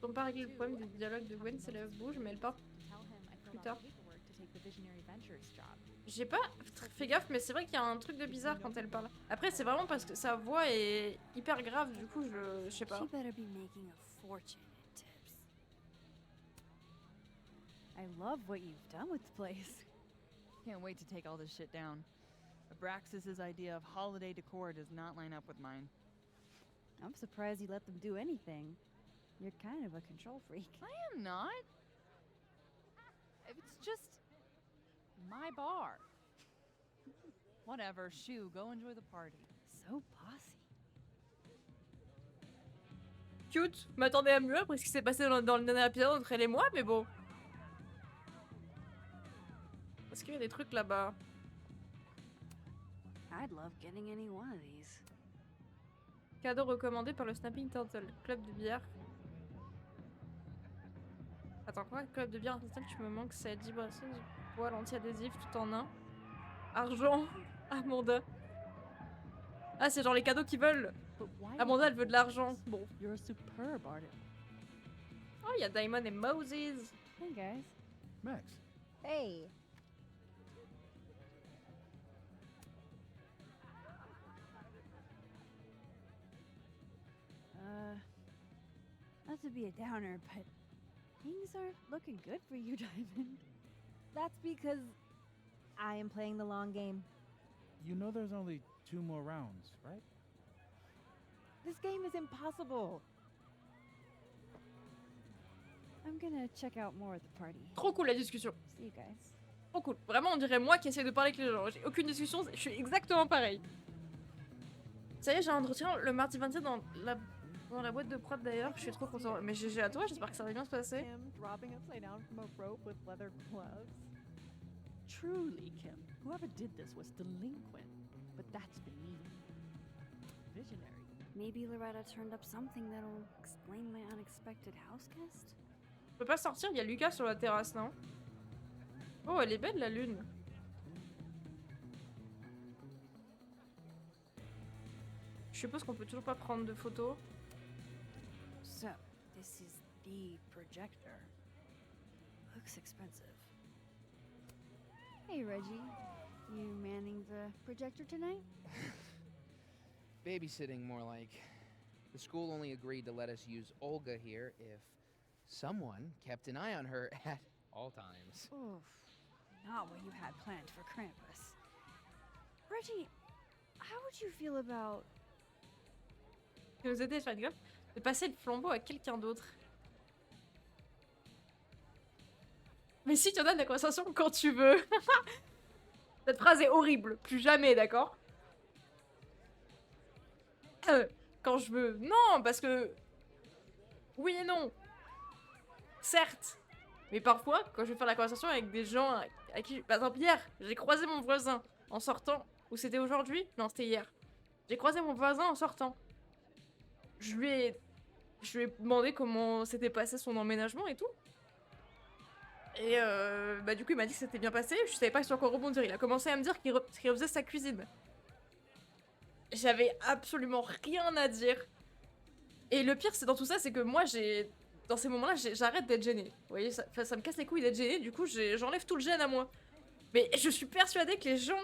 On pas régler le problème du dialogue de Gwen, c'est la bouge, mais elle part. Tell him I filled Plus out tard. the paperwork to take the Visionary Ventures job. J'ai pas fait gaffe, mais c'est vrai qu'il y a un truc de bizarre quand elle parle. Après, c'est vraiment parce que sa voix est hyper grave, du coup, je sais pas. She better be making a fortune in tips. I love what you've done with the place. Can't wait to take all this shit down. Abraxas's idea of holiday decor does not line up with mine. I'm surprised you let them do anything. You're kind of a control freak. I am not. It's just my bar. Whatever, shoo, go enjoy the party. So bossy. Cute. M'attendais à mieux après ce qui s'est passé dans le dernier épisode entre elle et moi, mais bon. Est-ce qu'il y a des trucs là-bas? I'd love getting any one of these. Cadeau recommandé par le Snapping Turtle, club de billard. Attends, quoi? Club de bière artisanale, tu me manques, c'est 10 boissons, du poil anti-adhésif tout en un. Argent, Amanda. Ah, c'est genre les cadeaux qu'ils veulent. But why Amanda, elle veut de l'argent. Bon. You're a superb artist. Oh, il y a Diamond et Moses. Hey, guys. Max. Hey. Not to be a downer, but things aren't looking good for you, Diamond. That's because I am playing the long game. You know there's only 2 more rounds, right? This game is impossible. I'm gonna check out more at the party. Trop cool la discussion. See you guys. Trop cool. Vraiment, on dirait moi qui essaie de parler avec les gens. J'ai aucune discussion, je suis exactement pareil. Ça y est, j'ai un entretien le mardi 27 dans la boîte de prod d'ailleurs. Je suis trop content. Mais GG à toi, j'espère que ça va bien se passer. Kim dropping upside down from a rope with leather gloves. Truly, Kim, whoever did this was delinquent. But that's me. Visionary. Maybe Loretta turned up something that'll explain my unexpected house guest? Je peux pas sortir, il y a Lucas sur la terrasse, non? Oh, elle est belle la lune. Je suppose qu'on peut toujours pas prendre de photos. So, this is the projector. Looks expensive. Hey, Reggie. You manning the projector tonight? Babysitting, more like. The school only agreed to let us use Olga here if someone kept an eye on her at all times. Oof. Not what you had planned for Krampus. Reggie, how would you feel about... Qui nous aider à faire gaffe de passer le flambeau à quelqu'un d'autre. Mais si tu en as de la conversation quand tu veux. Cette phrase est horrible. Plus jamais, d'accord? Quand je veux. Non, parce que... Oui et non. Certes. Mais parfois, quand je vais faire la conversation avec des gens à qui... Par exemple, hier, j'ai croisé mon voisin en sortant. Ou c'était aujourd'hui? Non, c'était hier. J'ai croisé mon voisin en sortant. Je lui ai demandé comment s'était passé son emménagement et tout. Et bah du coup, il m'a dit que c'était bien passé. Je savais pas sur quoi rebondir. Il a commencé à me dire qu'il refaisait sa cuisine. J'avais absolument rien à dire. Et le pire, c'est dans tout ça, c'est que moi, dans ces moments-là, j'arrête d'être gênée. Vous voyez, ça me casse les couilles d'être gênée. Du coup, j'enlève tout le gêne à moi. Mais je suis persuadée que les gens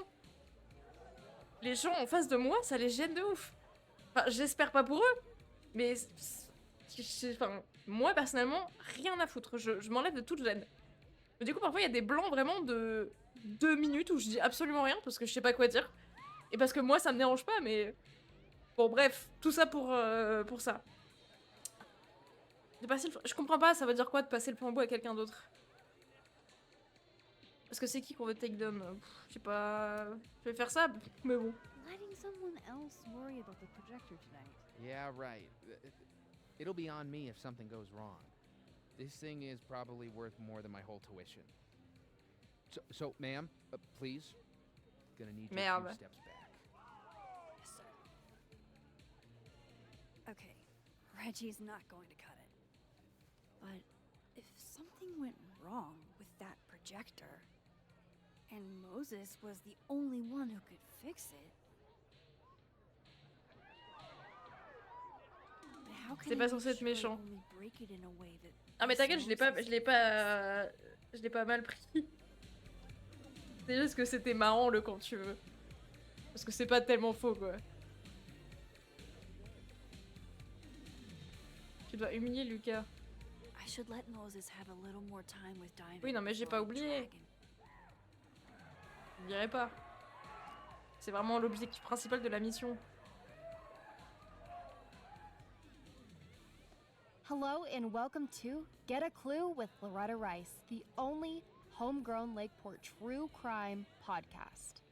en face de moi, ça les gêne de ouf. Enfin, j'espère pas pour eux. Mais enfin, moi, personnellement, rien à foutre. Je m'enlève de toute gêne. Mais du coup, parfois, il y a des blancs vraiment de 2 minutes où je dis absolument rien parce que je sais pas quoi dire. Et parce que moi, ça me dérange pas, mais... Bon, bref, tout ça pour ça. Je comprends pas, ça veut dire quoi de passer le flambeau à quelqu'un d'autre? Parce que c'est qui qu'on veut take down? Je sais pas... Je vais faire ça, mais bon. Letting someone else worry about the projector tonight. Yeah, right. It'll be on me if something goes wrong. This thing is probably worth more than my whole tuition. So ma'am, please. Gonna need you a few steps back. Yes, sir. Okay, Reggie's not going to cut it. But if something went wrong with that projector, and Moses was the only one who could fix it, C'est pas censé être méchant. Ah mais t'inquiète, je l'ai pas mal pris. C'est juste que c'était marrant le quand tu veux. Parce que c'est pas tellement faux quoi. Tu dois humilier Lucas. Oui non mais j'ai pas oublié. Je dirais pas. C'est vraiment l'objectif principal de la mission. Hello and welcome to Get a Clue with Loretta Rice, the only homegrown Lakeport true crime podcast.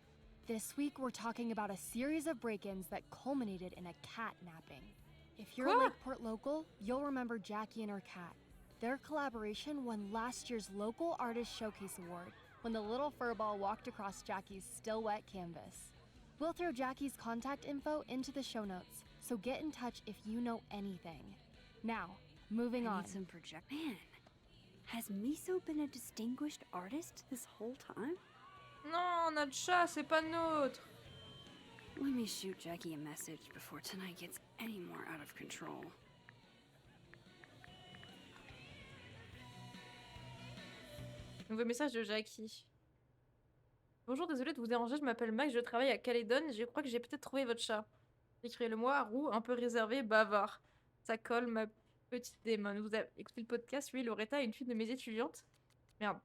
This week we're talking about a series of break-ins that culminated in a catnapping. If you're a Lakeport local, you'll remember Jackie and her cat. Their collaboration won last year's Local Artist Showcase Award when the little furball walked across Jackie's still wet canvas. We'll throw Jackie's contact info into the show notes, so get in touch if you know anything. Now, moving on. Some project. Man, Has Miso been a distinguished artist this whole time? Non, notre chat, c'est pas nôtre. Let me shoot Jackie a message before tonight gets any more out of control. Nouveau message de Jackie. Bonjour, désolé de vous déranger, je m'appelle Max, je travaille à Caledon, je crois que j'ai peut-être trouvé votre chat. Écrivez-le-moi, roux, un peu réservé, bavard. Ça colle, ma petite démon. Vous avez écouté le podcast, oui, Loretta est une fille de mes étudiantes. Merde.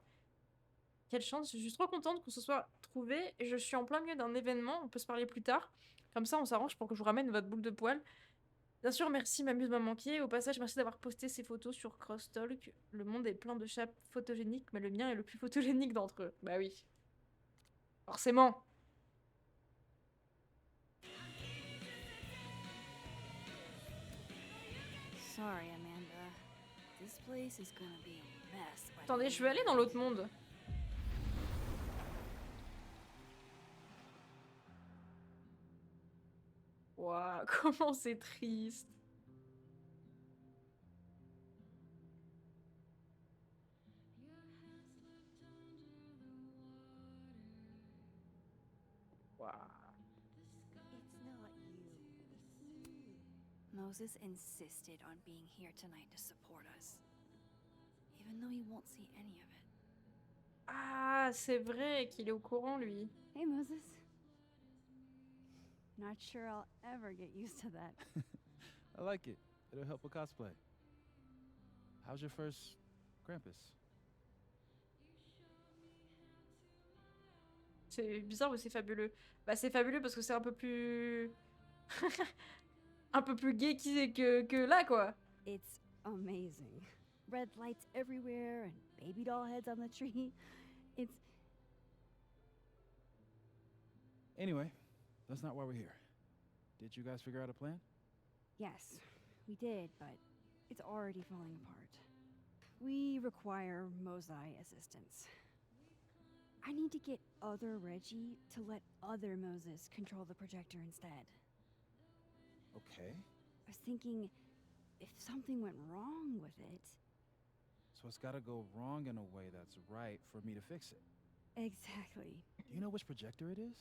Quelle chance, je suis trop contente qu'on se soit trouvé. Je suis en plein milieu d'un événement, on peut se parler plus tard. Comme ça, on s'arrange pour que je vous ramène votre boule de poil. Bien sûr, merci, Mamuse m'a manqué. Au passage, merci d'avoir posté ces photos sur Crosstalk. Le monde est plein de chats photogéniques, mais le mien est le plus photogénique d'entre eux. Bah oui. Forcément. Sorry, Amanda. This place is gonna be a mess. by the Attendez, end je vais aller dans l'autre monde. Waouh, comment c'est triste. Waouh. It's not you. It's me. Moses insisted on being here tonight to support us. Even though he won't see any of it. Ah, c'est vrai qu'il est au courant, lui. Hey, Moses. Not sure I'll ever get used to that. I like it. It'll help with cosplay. How's your first Krampus? C'est bizarre ou c'est fabuleux? Bah c'est fabuleux parce que c'est un peu plus... un peu plus gay que là, quoi. It's amazing. Red lights everywhere and baby doll heads on the tree. It's Anyway, that's not why we're here. Did you guys figure out a plan? yes, we did, but it's already falling apart. We require Mosai assistance. I need to get other Reggie to let other Moses control the projector instead. Okay. I was thinking if something went wrong with it. So it's gotta go wrong in a way that's right for me to fix it. Exactly. Do you know which projector it is?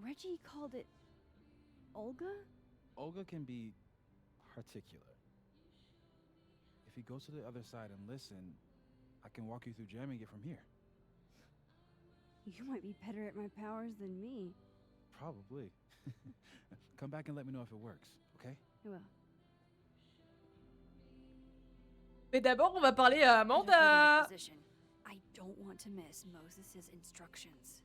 Reggie called it Olga? Olga can be particular. If he goes to the other side and listen, I can walk you through jamming it from here. You might be better at my powers than me. Probably. Come back and let me know if it works, okay? I will. Mais d'abord, on va parler à Better go to Amanda. the position. I don't want to miss Moses' instructions.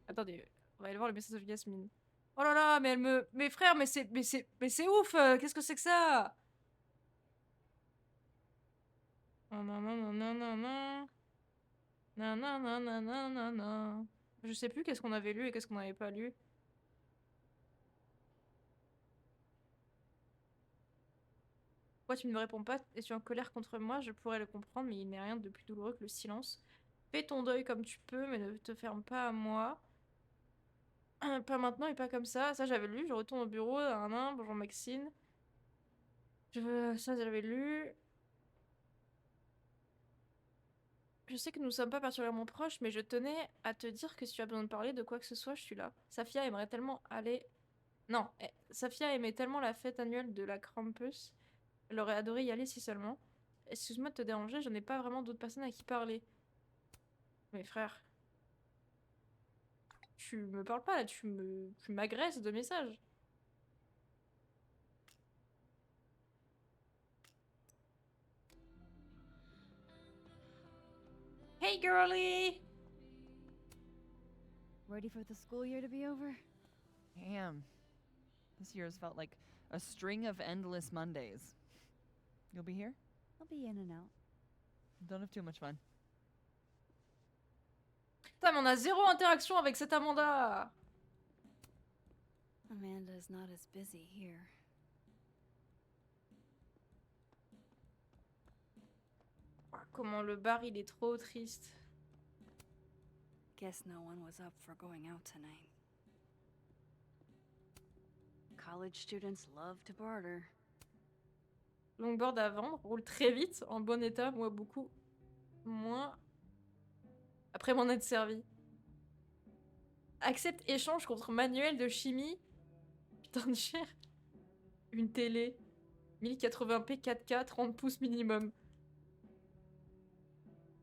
Attendez, on va aller voir le message de Yasmine. Oh là là, mais elle me... Mes frères, mais c'est ouf. Qu'est-ce que c'est que ça? Non, non, non, non, non, non, non. Non, non, non, non, non, non, non. Je sais plus qu'est-ce qu'on avait lu et qu'est-ce qu'on n'avait pas lu. Pourquoi tu ne me réponds pas? Es-tu en colère contre moi? Je pourrais le comprendre, mais il n'est rien de plus douloureux que le silence. Fais ton deuil comme tu peux, mais ne te ferme pas à moi. Pas maintenant et pas comme ça. Ça, j'avais lu. Je retourne au bureau. Bonjour Maxine. Ça, j'avais lu. Je sais que nous sommes pas particulièrement proches, mais je tenais à te dire que si tu as besoin de parler de quoi que ce soit, je suis là. Safia aimerait tellement aller... Non, Safia aimait tellement la fête annuelle de la Krampus. Elle aurait adoré y aller si seulement. Excuse-moi de te déranger, je n'ai pas vraiment d'autres personnes à qui parler. Mes frères. Tu me parles pas là, tu m'agresses de messages. Hey girly! Ready for the school year to be over? Damn. This year's felt like a string of endless Mondays. You'll be here? I'll be in and out. Don't have too much fun. Putain, mais on a zéro interaction avec cette Amanda! Amanda's not as busy here. Ah, comment le bar il est trop triste. Guess no one was up for going out tonight. College students love to barter. Longboard à vendre, roule très vite, en bon état, moi beaucoup. Moins. Après m'en être servi. Accepte échange contre manuel de chimie. Putain de cher. Une télé. 1080p 4K 30 pouces minimum.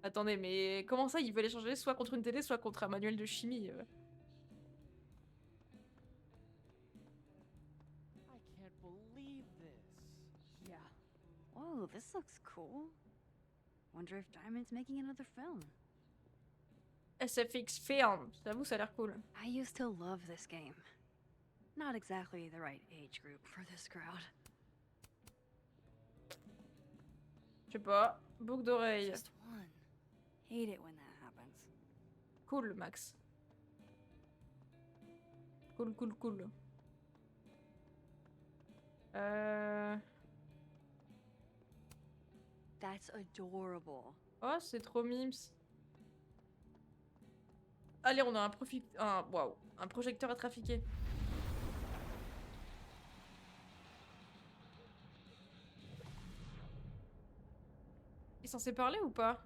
Attendez, mais comment ça, ils veulent échanger soit contre une télé, soit contre un manuel de chimie I can't believe this. Yeah. Whoa, this looks cool. Wonder if Diamond's making another film. SFX Film. J'avoue, ça a l'air cool. I used to love this game. Not exactly the right age group for this crowd. Je sais pas. Boucle d'oreille. Just one. Hate it when that happens. Cool, Max. Cool, cool, cool. That's adorable. Oh, c'est trop mimes. Allez, on a un projecteur à trafiquer. Il est censé parler ou pas?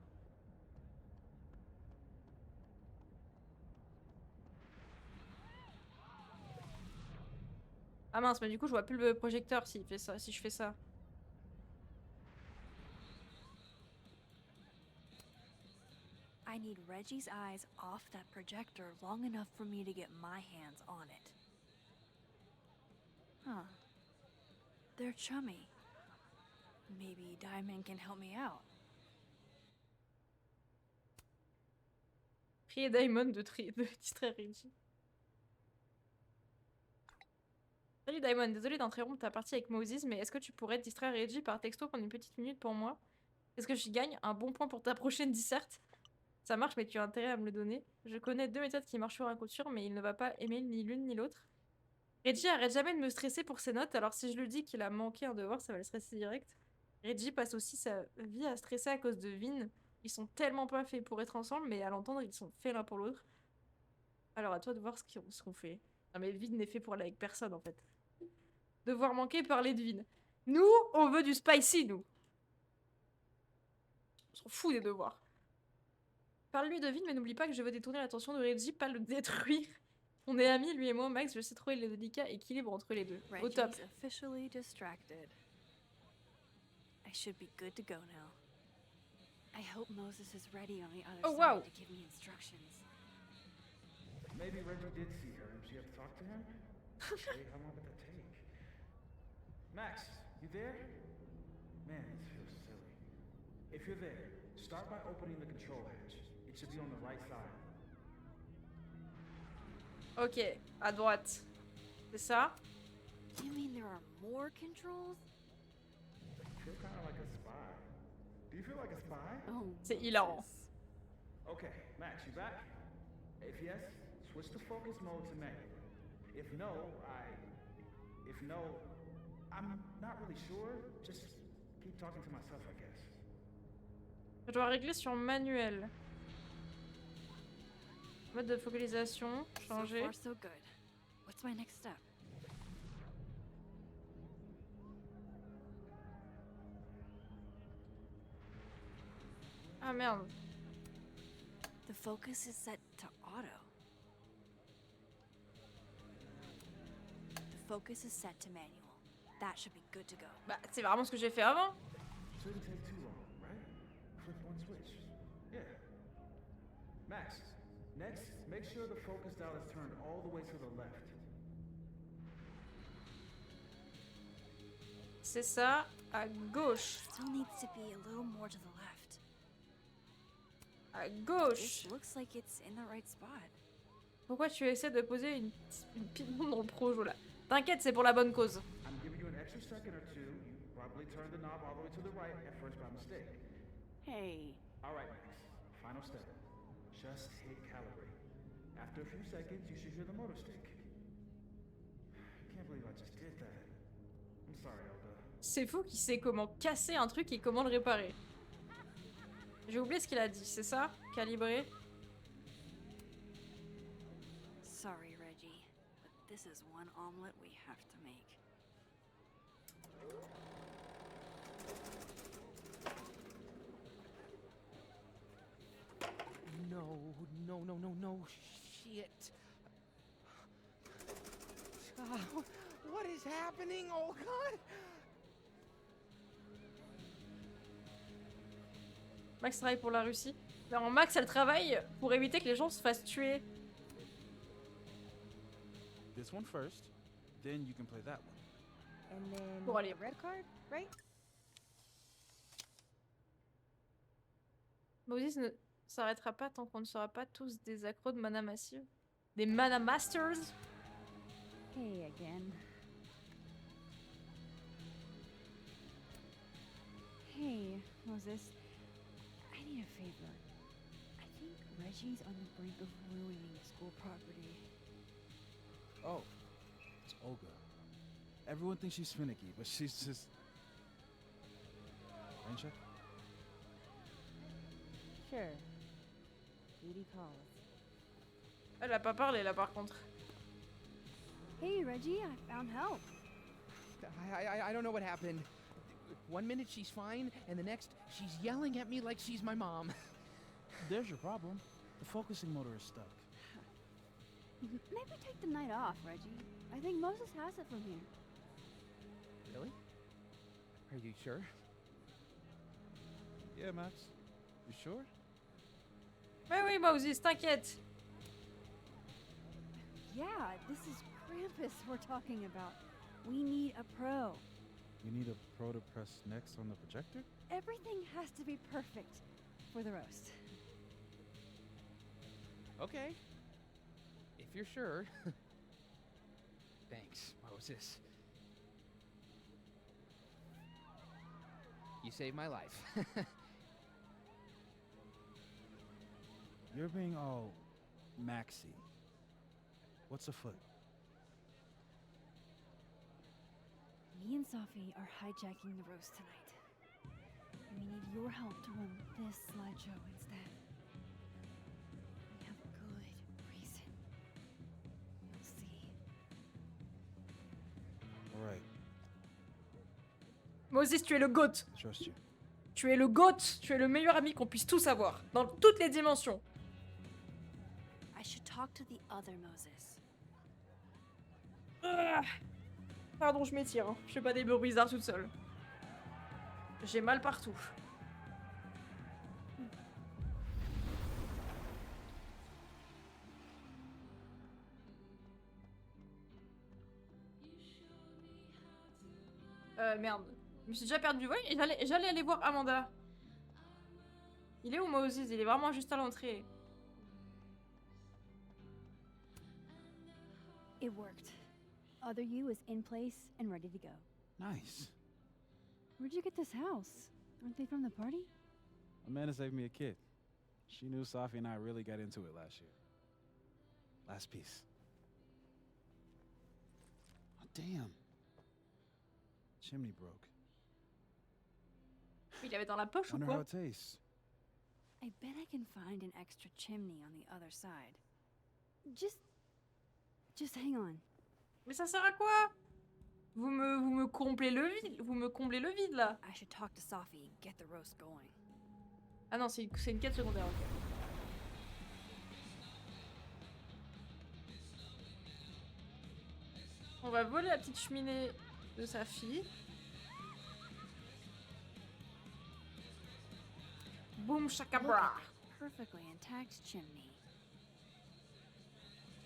Ah mince, mais du coup je vois plus le projecteur s'il fait ça, si je fais ça. I need Reggie's eyes off that projector long enough for me to get my hands on it. Huh. They're chummy. Maybe Diamond can help me out. Priez Diamond de distraire Reggie. Salut Diamond, désolé d'interrompre ta partie avec Moses, mais est-ce que tu pourrais distraire Reggie par texto pendant une petite minute pour moi? Est-ce que je gagne un bon point pour ta prochaine disserte? Ça marche, mais tu as intérêt à me le donner. Je connais 2 méthodes qui marchent sur un coup sûr, mais il ne va pas aimer ni l'une ni l'autre. Reggie arrête jamais de me stresser pour ses notes, alors si je lui dis qu'il a manqué un devoir, ça va le stresser direct. Reggie passe aussi sa vie à stresser à cause de Vin. Ils sont tellement pas faits pour être ensemble, mais à l'entendre, ils sont faits l'un pour l'autre. Alors à toi de voir ce qu'on fait. Non mais Vin n'est fait pour aller avec personne en fait. Devoir manquer, parler de Vin. Nous, on veut du spicy, nous. On s'en fout des devoirs. Parle-lui de Vin, mais n'oublie pas que je veux détourner l'attention de Reggie, pas le détruire. On est amis, lui et moi, Max, je sais trouver le délicat équilibre entre les deux. Au top. Reggie's officially distracted. I should be good to go now. I hope Moses is ready on the other Oh, side wow. to give me instructions. Maybe Reggie did see her and she had to talk to him? Hey, how long did that take? Max, you there? Man, this feels silly. If you're there, start by opening the control hatch. It should be on the right side. Ok, à droite. C'est ça? You mean there are more controls? I feel kind of like a spy. Do you feel like a spy? Oh, C'est hilarant. Okay, Max, you back? If yes, switch to focus mode to manual. If no, I'm not really sure. Just keep talking to myself, I guess. Je dois régler sur manuel. Mode de focalisation, So changer. far, so good. What's my next step? Ah merde. The focus is set to auto. The focus is set to manual. That should be good to go. Bah, c'est vraiment ce que j'ai fait avant. Shouldn't take too long, right? Flip one switch. Yeah. Max, next, make sure the focus dial is turned all the way to the left. C'est ça, à gauche. Still needs to be a little more to the left. À gauche. This looks like it's in the right spot. Pourquoi tu essaies de poser une petite bombe dans le projo là? T'inquiète, c'est pour la bonne cause. I'm giving you an extra second or two. You probably turned the knob all the way to the right at first by mistake. Hey. All right, Max. Final step. Just hit calibrate. After a few seconds, you should hear the motor stick. I can't believe I just did that. I'm sorry, Elda. C'est fou qu'il sait comment casser un truc et comment le réparer. J'ai oublié ce qu'il a dit, c'est ça? Calibrer. Sorry, Reggie, but this is one omelet we have to make. no. Shit. What is happening? Oh God. Max travaille pour la Russie. Alors Max, elle travaille pour éviter que les gens se fassent tuer. This one first, then you can play that one. And then Pour aller. the red card, right? Moses ne s'arrêtera pas tant qu'on ne sera pas tous des accros de mana massive. Des mana masters. Hey again. Hey, Moses. I need a favor. I think Reggie's on the brink of ruining school property. Oh, it's Olga. Everyone thinks she's finicky, but she's just... Rain check? Sure. Duty calls. Elle a pas parlé là par contre. Hey, Reggie, I found help. I don't know what happened. 1 minute she's fine, and the next she's yelling at me like she's my mom. There's your problem. The focusing motor is stuck. Maybe take the night off, Reggie. I think Moses has it from here. Really? Are you sure? Yeah, Max. You sure? Mais oui, Moses, t'inquiète. Yeah, this is Krampus we're talking about. We need a pro. You need a pro to press next on the projector? Everything has to be perfect for the roast. Okay. If you're sure. Thanks, Moses. You saved my life. You're being all Maxy. What's afoot? Me and Sophie are hijacking the roast tonight. We need your help to run this slideshow instead. We have a good reason. You'll see. All right, Moses, tu es le GOAT. trust you. Tu es le GOAT. Tu es le meilleur ami qu'on puisse tous avoir. Dans toutes les dimensions. I should talk to the other Moses. Ah. Pardon, je m'étire. Hein. Je fais pas des bruits bizarres toute seule. J'ai mal partout. Merde. Je me suis déjà perdu. Ouais, et j'allais aller voir Amanda. Il est où Moses? Il est vraiment juste à l'entrée. It worked. Other you is in place and ready to go. Nice. Where'd you get this house? Aren't they from the party? Amanda saved me a kid. She knew Sophie and I really got into it last year. Last piece. Oh, damn. Chimney broke. Il avait dans la poche ou Wonder how quoi? it tastes. I bet I can find an extra chimney on the other side. Just hang on. Mais ça sert à quoi? Vous me comblez le vide. Vous me comblez le vide là. I should talk to Sophie and get the roast going. Ah non, c'est une quête secondaire, ok. On va voler la petite cheminée de sa fille. Boum shakabra. Perfectly intact chimney.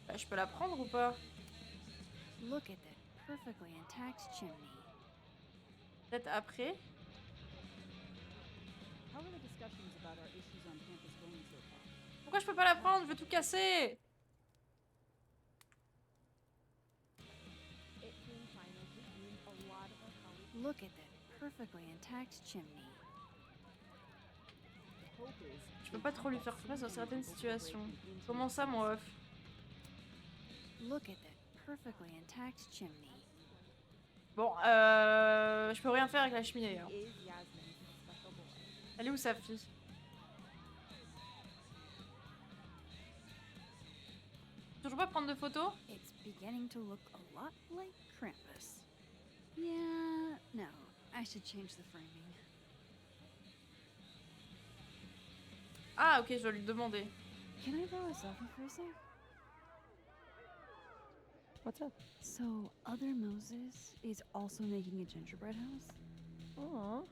Bah, je peux la prendre ou pas? Look at that perfectly intact chimney. Peut-être après. How are the discussions about our issues on campus going so far? Pourquoi je peux pas la prendre? Je veux tout casser. It came final to doing a lot of our colleagues. Look at that perfectly intact chimney. The hope is Je peux pas trop lui faire face dans certaines situations. Comment ça, mon off? Look at that perfectly intact chimney. Bon, je peux rien faire avec la cheminée. Hein. is Yasmin's special boy. Elle est où sa fille? Toujours pas prendre de photos? It's beginning to look a lot like Krampus. Yeah, no, I should change the framing. Ah ok, je dois lui demander. Can I borrow a selfie for a sec? What's up? So, other Moses is also making a gingerbread house? Aw,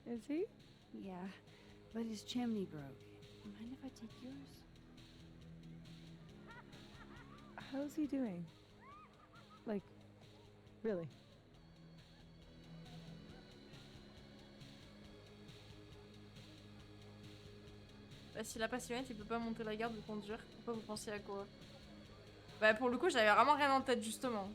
is he? Yeah, but his chimney broke. Mind if I take yours? How's he doing? Like, really? Bah, s'il a pas ses lunettes, il peut pas monter la garde de conduire. Pourquoi vous pensez à quoi? Bah, pour le coup, j'avais vraiment rien en tête, justement.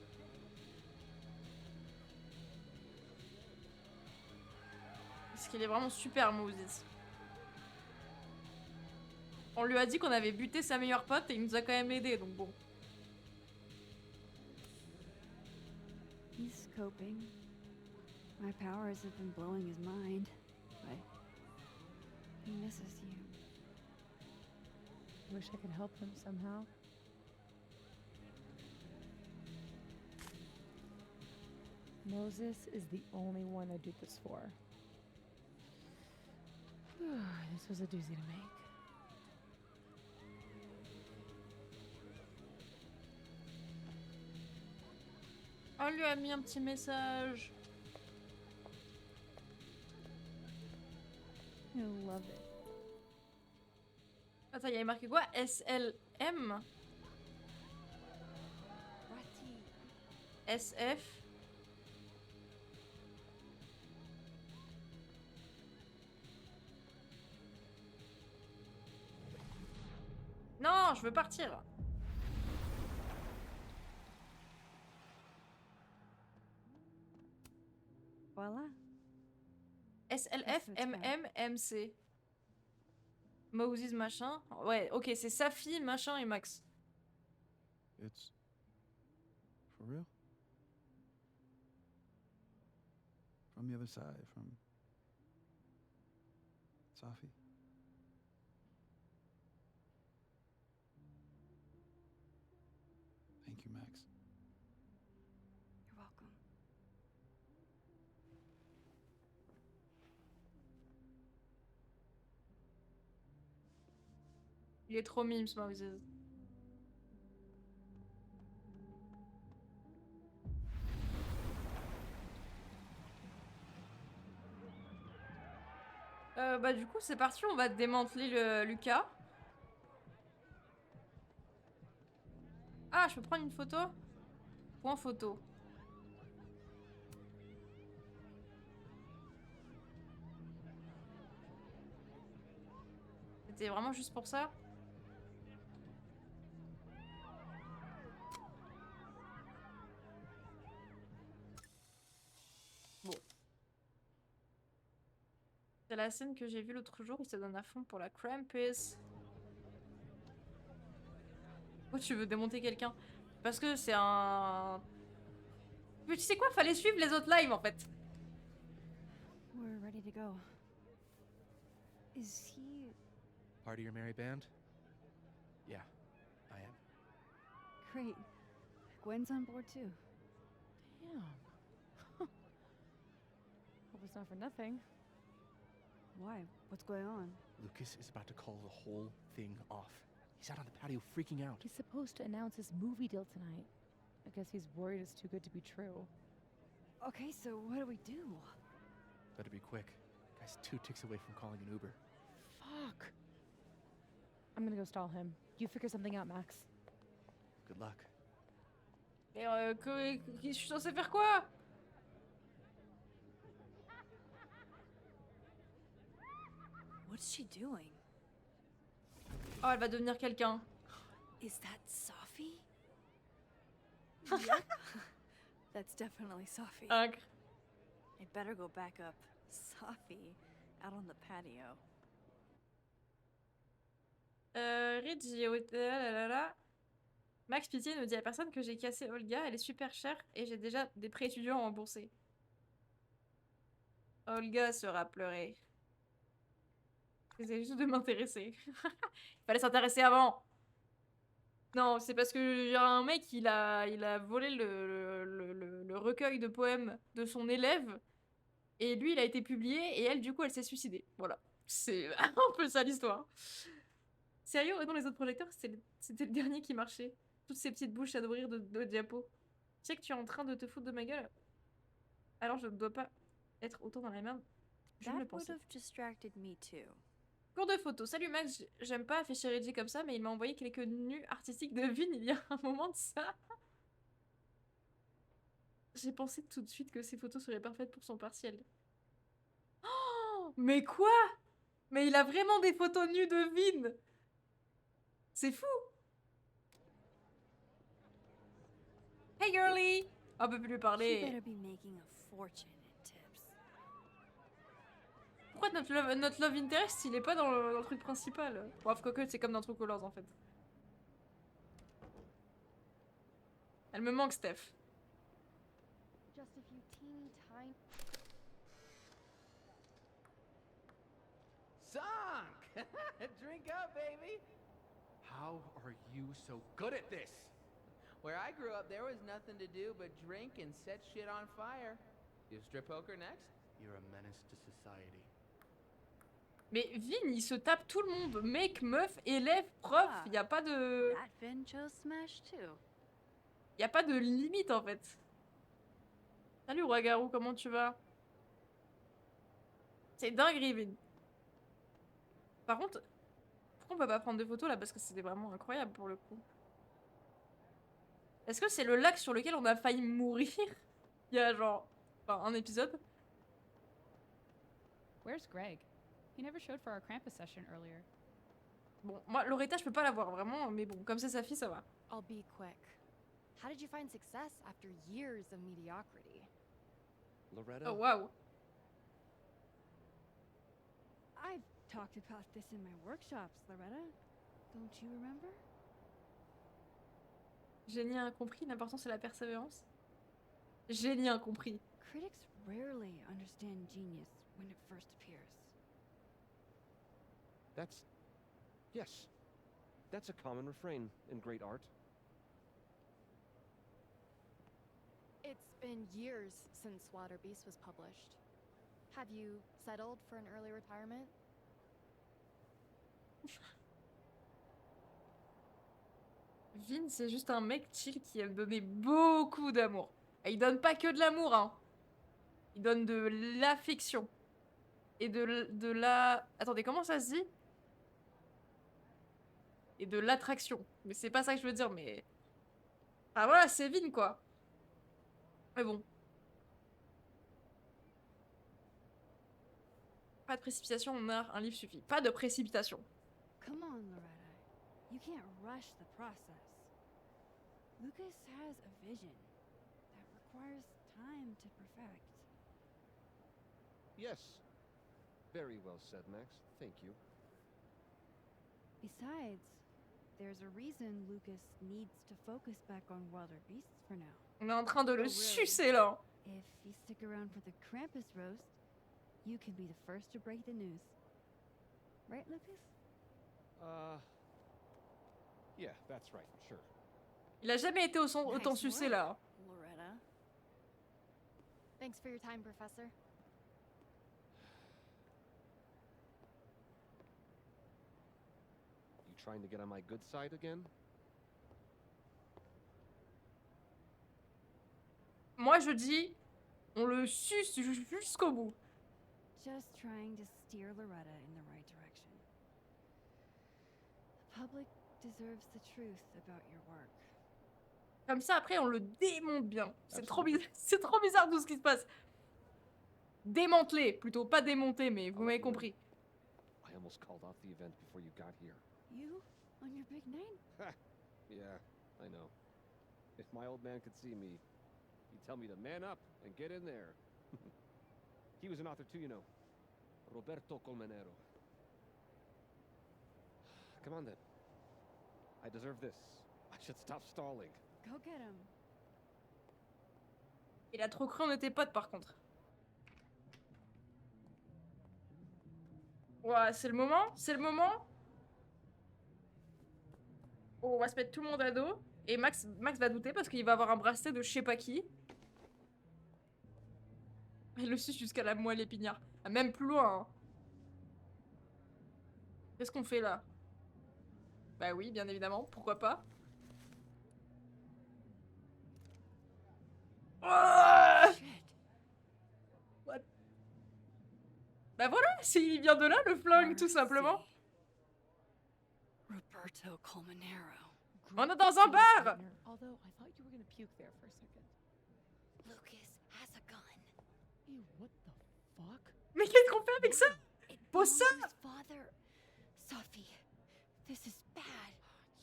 Parce qu'il est vraiment super, Moses. On lui a dit qu'on avait buté sa meilleure pote et il nous a quand même aidé, donc bon. He's coping. My powers have been blowing his mind, but he misses you. Wish I could help him somehow. Moses is the only one I do this for. This was a doozy to make. On lui a mis un petit message. I love it. Attends, il y avait marqué quoi? SLM? SF? Non, je veux partir. Voila. SLF, MM, MC. Moses machin. Ouais, ok, c'est Safi, machin et Max. It's for real? From the other side, from Safi? Thank you, Max. You're welcome. Il est trop mime, ce Moses. Bah du coup c'est parti, on va démanteler le Lucas. Ah, je peux prendre une photo? Point photo. C'était vraiment juste pour ça? Bon. C'est la scène que j'ai vue l'autre jour, il se donne à fond pour la Krampus. Pourquoi tu veux démonter quelqu'un? Parce que c'est un... Mais tu sais quoi? Fallait suivre les autres lives en fait. We're ready to go. Is he... Part of your merry band? Yeah, I am. Great. Gwen's on board too. Damn. Hope it's not for nothing. Why? What's going on? Lucas is about to call the whole thing off. He's out on the patio freaking out. He's supposed to announce his movie deal tonight. I guess he's worried it's too good to be true. Okay, so what do we do? Better be quick. Guy's 2 ticks away from calling an Uber. Fuck. I'm gonna go stall him. You figure something out, Max. Good luck. Et je suis censée faire quoi? What's she doing? Oh, elle va devenir quelqu'un. Is that Safi? Yep. That's definitely Safi. Incre. I better go back up. Safi, out on the patio. Reggie, Max Pitié ne dit à personne que j'ai cassé Olga, elle est super chère et j'ai déjà des prêts étudiants à rembourser. Olga sera pleurée. J'essaie juste de m'intéresser. Il fallait s'intéresser avant. Non, c'est parce que y a un mec, il a volé le recueil de poèmes de son élève et lui, il a été publié et elle, du coup, elle s'est suicidée. Voilà. C'est un peu ça l'histoire. Sérieux, dans les autres projecteurs, c'était le dernier qui marchait. Toutes ces petites bouches à nourrir de diapos. Tu sais que tu es en train de te foutre de ma gueule? Alors je ne dois pas être autant dans la merde. Je ne That le would pensais. have distracted me too. Cours de photo. Salut Max, j'aime pas afficher Reggie comme ça, mais il m'a envoyé quelques nus artistiques de Vin il y a un moment de ça. J'ai pensé tout de suite que ces photos seraient parfaites pour son partiel. Oh, mais quoi? Mais il a vraiment des photos nues de Vin. C'est fou. Hey girly. On peut plus lui She parler. better be making a fortune in tips. Pourquoi notre love interest, il est pas dans le truc principal? Bref, quoique c'est comme dans True Colors en fait. Elle me manque, Steph. Just a few teeny tiny. Sunk! Drink up, baby! How are you so good at this? Where I grew up, there was nothing to do but drink and set shit on fire. You strip poker next? You're a menace to society. Mais Vin, il se tape tout le monde. Mec, meuf, élève, prof. Ah, Y a pas de... That Vin chose Smash too. Y a pas de limite en fait. Salut Ouagarou, comment tu vas? C'est dingue, Vin. Par contre, pourquoi on peut pas prendre de photos là? Parce que c'était vraiment incroyable pour le coup. Est-ce que c'est le lac sur lequel on a failli mourir? Il y a genre... Enfin, un épisode. Where's Greg? He never showed for our Krampus session earlier. Bon, moi, Loretta, je peux pas la voir vraiment, mais bon, comme c'est sa fille, ça va. I'll be quick. How did you find success after years of mediocrity? Loretta? Oh, wow. I've talked about this in my workshops, Loretta. Don't you remember? Génie incompris, l'important c'est la persévérance. Génie incompris. Critics rarely understand genius when it first appears. Yes. That's a common refrain in great art. It's been years since Water Beast was published. Have you settled for an early retirement? Vin, c'est juste un mec chill qui aime donner beaucoup d'amour. Et il donne pas que de l'amour, hein. Il donne de l'affection. Et de la... Attendez, comment ça se dit? Et de l'attraction. Mais c'est pas ça que je veux dire, mais... Ah voilà, c'est Vin, quoi. Mais bon. Pas de précipitation en art, un livre suffit. Pas de précipitation. Come on, Loretta. You can't rush the process. Lucas has a vision that requires time to perfect. Yes. Very well said, Max. Thank you. Besides, there's a reason Lucas needs to focus back on Wilder Beasts for now. On est en train de le really? sucer, là. If you stick around for the Krampus roast, you can be the first to break the news. Right, Lucas? Yeah, that's right, sure. Il a jamais été autant Nice sucé, work, là. Loretta. Thanks for your time, Professor. You trying to get on my good side again? Moi, je dis, on le suce jusqu'au bout. Just trying to steer Loretta in the right direction. The public deserves the truth about your work. Comme ça, après, on le démonte bien. C'est trop bizarre. C'est trop bizarre tout ce qui se passe. Démanteler, plutôt pas démonter, mais vous m'avez compris. I almost called off the event before you got here. You? On your big night? Yeah, I know. If my old man could see me, he'd tell me to man up and get in there. He was an author too, you know. Roberto Colmenero. Come on then. I deserve this. I should stop stalling. Go get him. Il a trop cru on était potes, par contre. Ouais, c'est le moment. C'est le moment. On va se mettre tout le monde à dos. Et Max va douter parce qu'il va avoir un bracelet de je sais pas qui. Il le suce jusqu'à la moelle épinière. Ah, même plus loin. Hein. Qu'est-ce qu'on fait là? Bah oui, bien évidemment, pourquoi pas. Oh What? Bah voilà, il vient de là le flingue, tout simplement. Roberto Colmenero. On est dans un bar. Although I thought you were gonna puke there for a second. Lucas has a gun. Ew, what the fuck? Mais qu'est-ce qu'on fait avec ça? Pose ça. Father, Sophie, this is bad.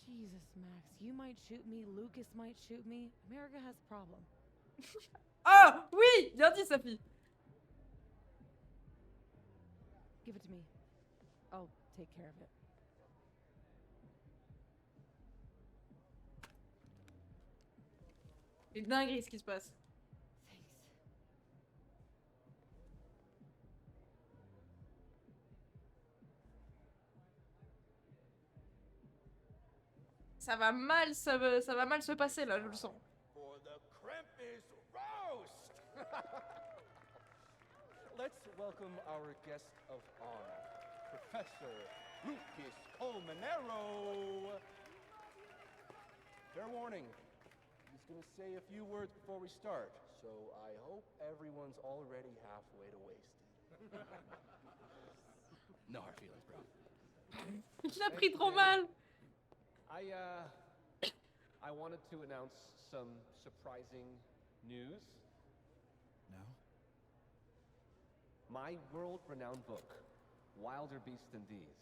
Jesus, Max, you might shoot me, Lucas might shoot me. America has a problem. Ah oui, bien dit, Sophie. Give it to me. I'll take care of it. C'est dingue ce qui se passe. Ça va mal se passer là, je le sens. For the Krampus roast! Let's welcome our guest of honor, Professor Lucas Colmenero. Fair warning, he's going to say a few words before we start, so I hope everyone's already halfway to wasted. No hard feelings, bro. Il l'a pris trop mal. I wanted to announce some surprising news. No? My world-renowned book, Wilder Beasts Than These.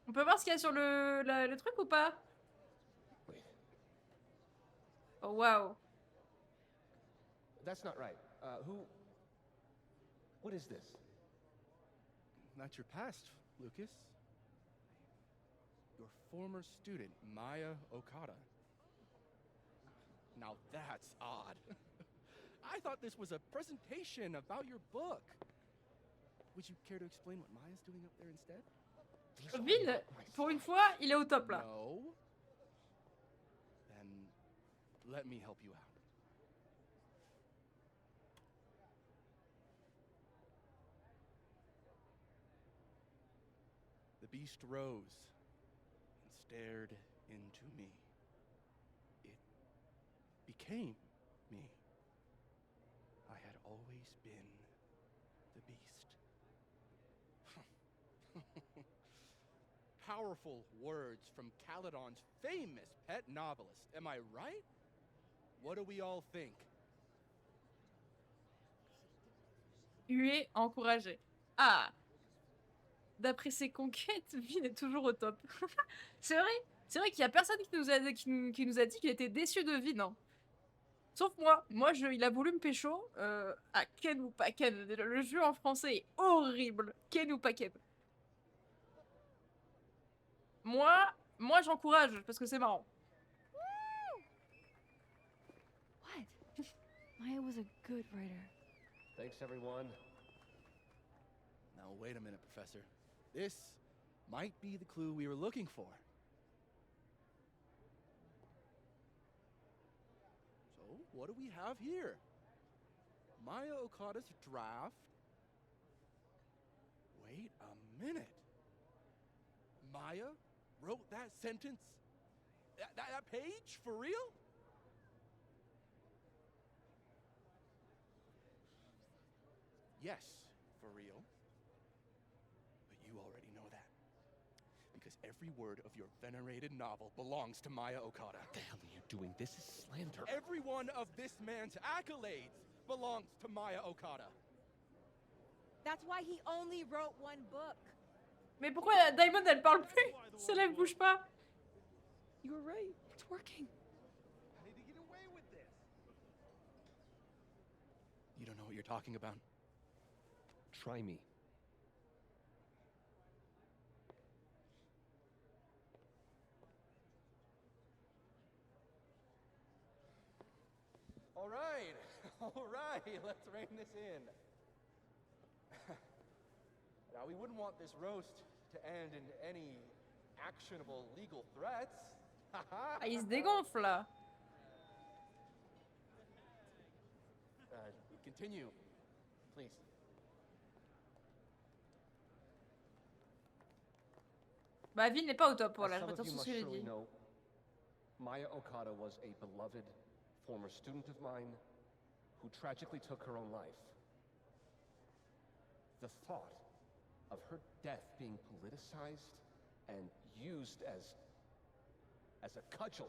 On peut voir ce qu'il y a sur le truc ou pas? Oh wow. That's not right. What is this? Not your past, Lucas. Your former student, Maya Okada. Now that's odd. I thought this was a presentation about your book. Would you care to explain what Maya's doing up there instead? Vin, pour une fois, il est au top là. No. Then let me help you out. The beast rose and stared into me. It became me. I had always been the beast. Powerful words from Caledon's famous pet novelist. Am I right? What do we all think? Hué, encouragé. Ah. D'après ses conquêtes, Vin est toujours au top. C'est vrai qu'il y a personne qui nous a dit qu'il était déçu de Vin. Hein. Sauf moi. Il a voulu me pécho. À Ken ou pas Ken. Le jeu en français est horrible. Ken ou pas Ken. Moi j'encourage parce que c'est marrant. What? Maya was a good writer. Thanks, everyone. Now, wait a minute, Professor. This might be the clue we were looking for. So, what do we have here? Maya Okada's draft. Wait a minute. Maya wrote that sentence? That page? For real? Yes, for real. But you already know that. Because every word of your venerated novel belongs to Maya Okada. What the hell are you doing? This is slander. Every one of this man's accolades belongs to Maya Okada. That's why he only wrote one book. Mais pourquoi Diamond elle parle plus? Si elle bouge pas. You were right. It's working. I need to get away with this. You don't know what you're talking about? Try me. All right, all right, let's rein this in. Now, we wouldn't want this roast to end in any actionable legal threats. Ah, il se dégonfle là. Continue, please. Bah, Vin n'est pas au top, voilà, As je some of retiens you tout ce must que j'ai surely dit. know, Maya Okada was a beloved former student of mine who tragically took her own life. The thought of her death being politicized and used as a cudgel,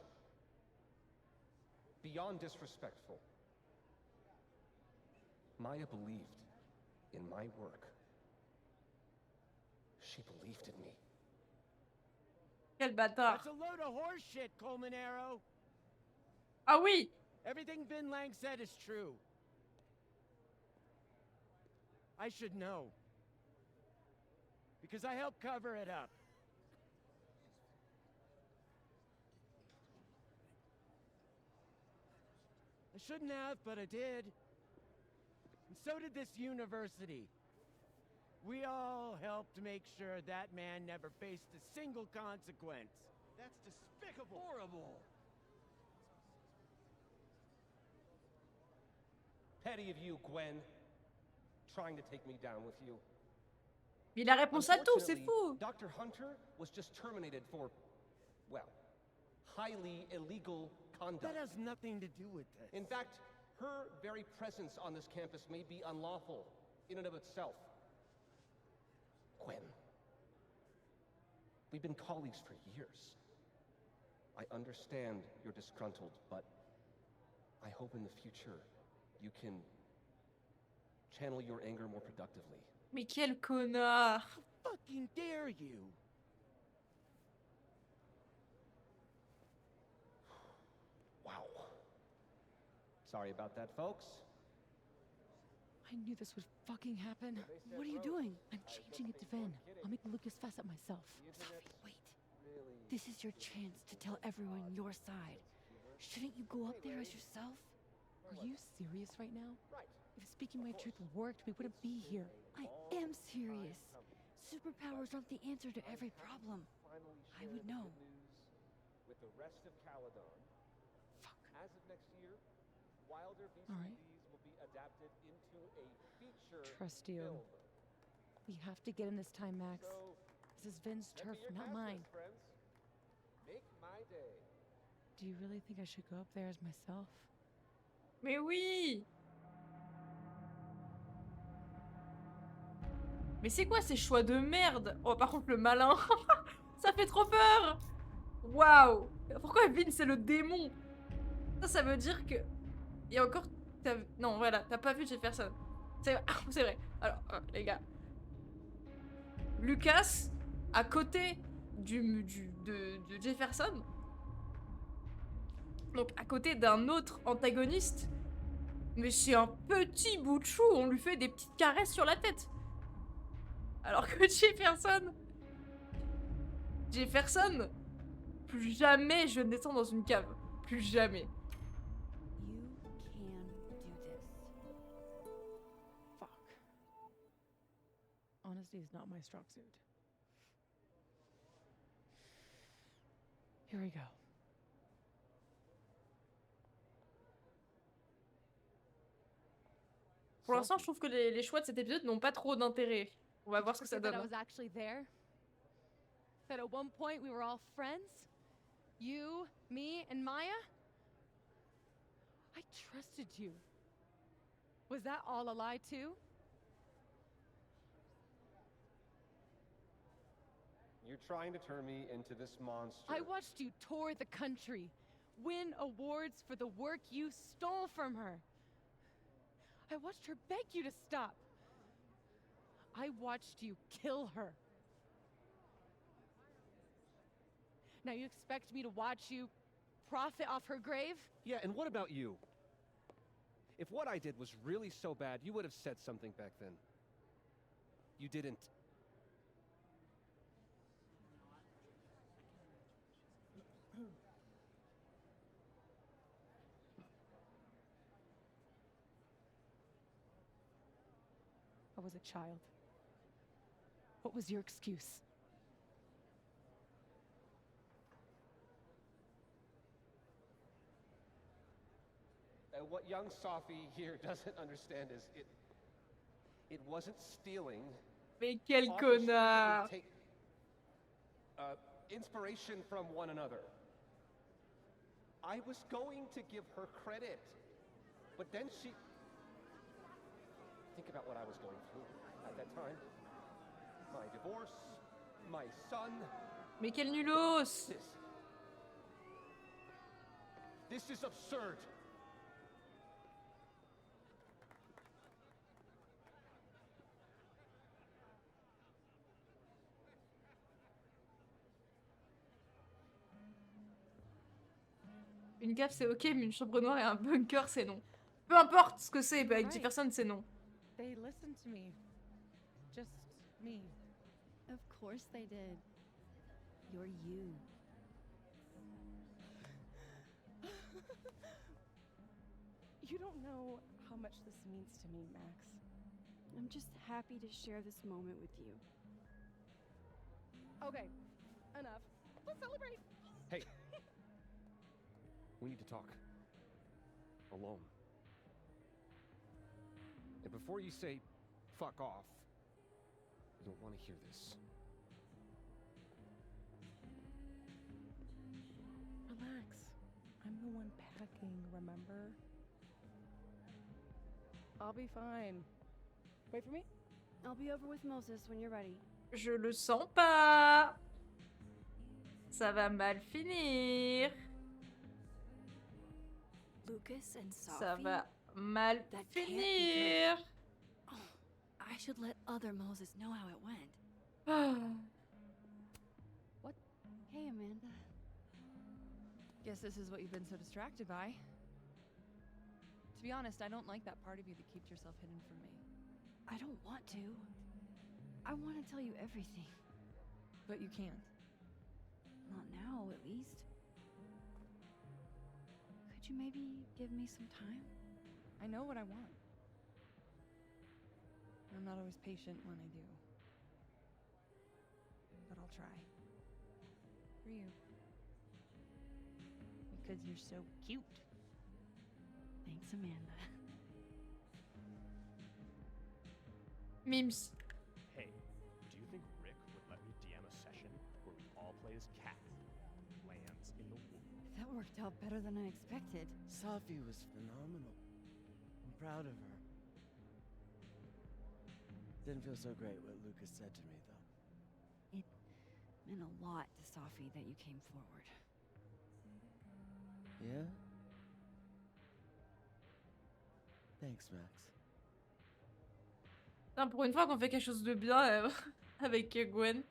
beyond disrespectful. Maya believed in my work. She believed in me. Quel bâtard. That's a load of horse shit, Coleman Arrow. Ah oui. Everything Vin Lang said is true. I should know. Because I helped cover it up. I shouldn't have, but I did. And so did this university. We all helped make sure that man never faced a single consequence. That's despicable. Horrible. Petty of you, Gwen. Trying to take me down with you. Il a réponse à tout, c'est fou. Dr. Hunter was just terminated for, well, highly illegal conduct. That has nothing to do with this. In fact, her very presence on this campus may be unlawful in and of itself. Gwen, we've been colleagues for years. I understand you're disgruntled, but I hope in the future you can channel your anger more productively. Mais quel connard. How fucking dare you? Wow. Sorry about that, folks. I knew this would fucking happen. What are you doing? I'm changing it to Vin. I'll make Lucas fess up myself. Sophie, wait. This is your chance to tell everyone your side. Shouldn't you go up there as yourself? Are you serious right now? If speaking my truth worked, we wouldn't be here. I am serious. Superpowers aren't the answer to every problem. I would know. With the rest of Caledon. Fuck. As of next year, Wilder All right. VCDs will be adapted into a feature Trust you. film. We have to get in this time, Max. So, This is Vin's send me turf, your not cast mine. list, friends. Make my day. Do you really think I should go up there as myself? Mais oui. Mais c'est quoi ces choix de merde? Oh, par contre, le malin. Ça fait trop peur. Waouh. Pourquoi Vin, c'est le démon? Ça veut dire que... Il y a encore... Non, voilà, t'as pas vu Jefferson. C'est vrai. Alors, les gars. Lucas, à côté de Jefferson, donc à côté d'un autre antagoniste, mais c'est un petit bout de chou, on lui fait des petites caresses sur la tête. Alors que Jefferson, plus jamais je ne descends dans une cave. Plus jamais. You can do this. Fuck. Honesty is not my strong suit. Here we go. Pour l'instant, je trouve que les choix de cet épisode n'ont pas trop d'intérêt. On va voir ce que ça Forget donne. that I was actually there. That at one point we were all friends. You, me, and Maya. I trusted you. Was that all a lie too? You're trying to turn me into this monster. I watched you tour the country, win awards for the work you stole from her. I watched her beg you to stop. I watched you kill her. Now you expect me to watch you profit off her grave? Yeah, and what about you? If what I did was really so bad, you would have said something back then. You didn't. I was a child. What was your excuse? What young Sophie here doesn't understand is it wasn't stealing. Mais quel Officers connard. didn't take- inspiration from one another. I was going to give her credit, but then she... Think about what I was going through at that time. My divorce, my son. Mais quel nulos! This is absurd. Une cave c'est ok, mais une chambre noire et un bunker c'est non. Peu importe ce que c'est, avec 10 personnes c'est non. They listened to me. Just me. Of course they did. You're you. You don't know how much this means to me, Max. I'm just happy to share this moment with you. Okay, enough. Let's celebrate. Hey. We need to talk. Alone. And before you say, fuck off, you'll want to hear this. Relax. I'm the one packing, remember? I'll be fine. Wait for me. I'll be over with Moses when you're ready. Je le sens pas. Ça va mal finir. Lucas and Sophie? Ça va mal That can't be finir. good. Oh, I should let other Moses know how it went. What? Hey, Amanda. Guess this is what you've been so distracted by. To be honest, I don't like that part of you that keeps yourself hidden from me. I don't want to. I want to tell you everything. But you can't. Not now, at least. Could you maybe give me some time? I know what I want. I'm not always patient when I do. But I'll try. For you. Because you're so cute. Thanks, Amanda. Memes. Hey, do you think Rick would let me DM a session where we all play as Cat? Lands in the woods. That worked out better than I expected. Sophie was phenomenal. I'm proud of her. Didn't feel so great what Lucas said to me, though. It meant a lot to Sophie that you came forward. Yeah? Thanks, Max. Putain, pour une fois qu'on fait quelque chose de bien avec Gwen.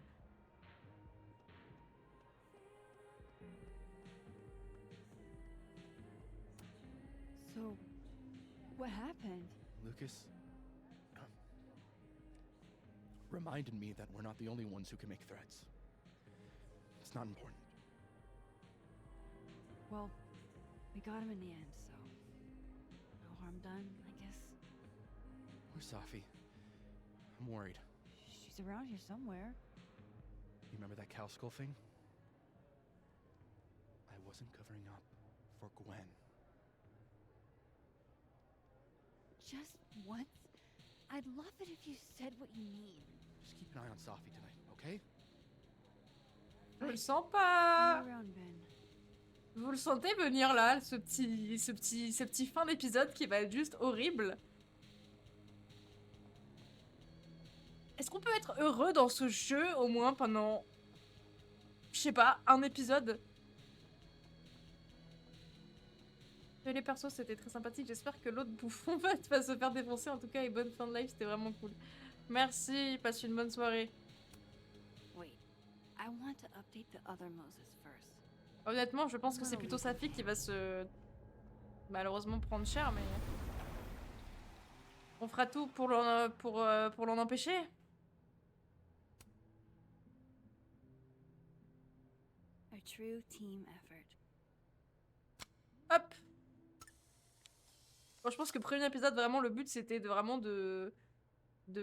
So, what happened? Lucas reminded me that we're not the only ones who can make threats. It's not important. Well, we got him in the end, so no harm done, I guess. Where's Sophie? I'm worried. She's around here somewhere. You remember that cow skull thing? I wasn't covering up for Gwen. Just once? I'd love it if you said what you mean. Just keep an eye on Sophie tonight, okay? Je le sens pas. See you around, Ben. Vous le sentez venir là, ce petit fin d'épisode qui va être juste horrible. Est-ce qu'on peut être heureux dans ce jeu au moins pendant, je sais pas, un épisode? Les persos c'était très sympathique, j'espère que l'autre bouffon va se faire défoncer en tout cas et bonne fin de live, c'était vraiment cool. Merci, passe une bonne soirée. Wait, I want to update the other Moses first. Honnêtement, je pense que c'est plutôt sa fille qui va se malheureusement prendre cher, mais on fera tout pour l'en empêcher. A true team effort. Hop. Bon, je pense que premier épisode, vraiment, le but c'était de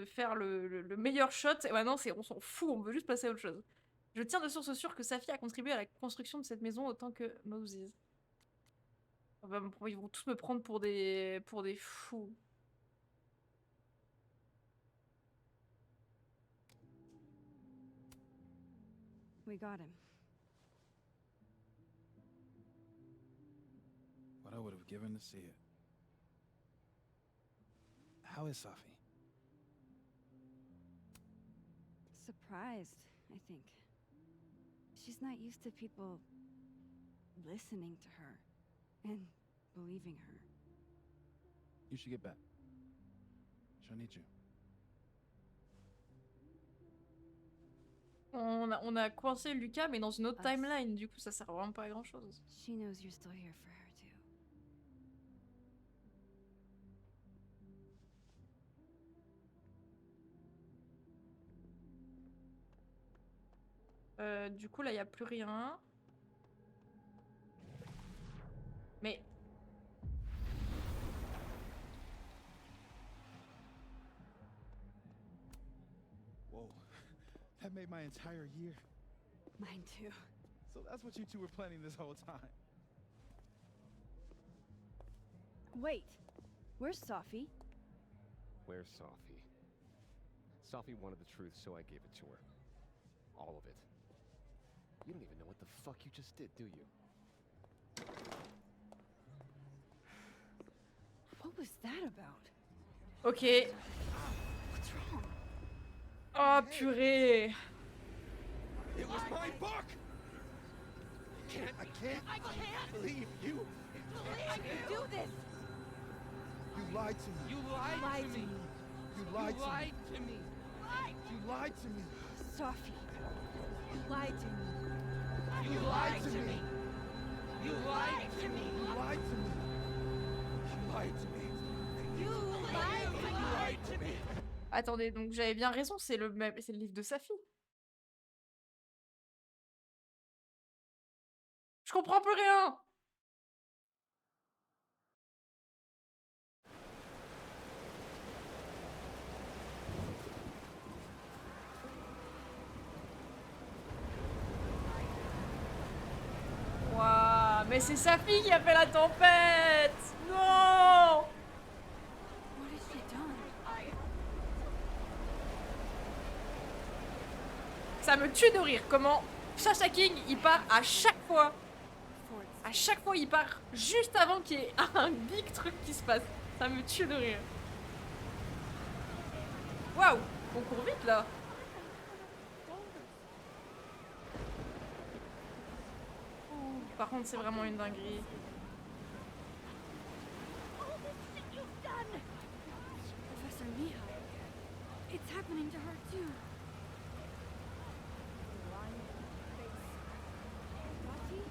faire le meilleur shot. Et maintenant, on s'en fout, on veut juste passer à autre chose. Je tiens de source sûre que Safi a contribué à la construction de cette maison autant que Moses. Ils vont tous me prendre pour des fous. We got him. What I would have given to see it. How is Safi? Surprised, I think. She's not used to people listening to her and believing her. You should get back. She'll need you. On a coincé Lucas, mais dans une autre timeline, du coup ça sert vraiment pas à grand chose. She knows you're still here for her too. Du coup là y a plus rien. Mais... Whoa. That made my entire year. Mine too. So that's what you two were planning this whole time. Wait, where's Safi? Where's Safi? Safi wanted the truth, so I gave it to her. All of it. You don't even know what the fuck you just did, do you? What was that about? Ok. What's wrong? Oh purée. It was my book! I can't believe you. I can do this! You lied to me. You lied to me! You lied You lied to me! You lied to me. Safi, you lied to me. You lied to me! You lied to me! You lied to me. You lied to me. You lied to me! Attendez, donc j'avais bien raison, c'est le livre de Safi. Je comprends plus rien. Waouh, mais c'est Safi qui a fait la tempête. Non. What has she done? Ça me tue de rire. Comment Sasha King, il part à chaque fois. À chaque fois, il part juste avant qu'il y ait un big truc qui se passe. Ça me tue de rire. Waouh, on court vite là. Par contre, c'est vraiment une dinguerie. Professor Mihai, it's happening to her too. Safi,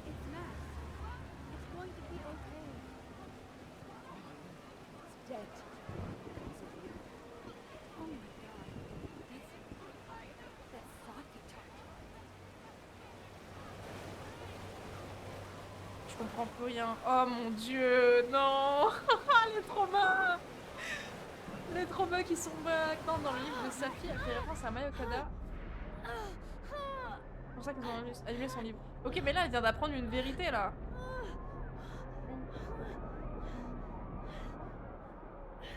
it's Max. It's going to be okay. It's dead. Oh my god. That's Safi talking. Je comprends plus rien. Oh mon dieu, non. Les traumas. Les traumas qui sont back. Non, dans le livre de Safi, elle fait référence à Mayokada. C'est pour ça qu'ils ont annulé son livre. Ok, mais là, elle vient d'apprendre une vérité, là.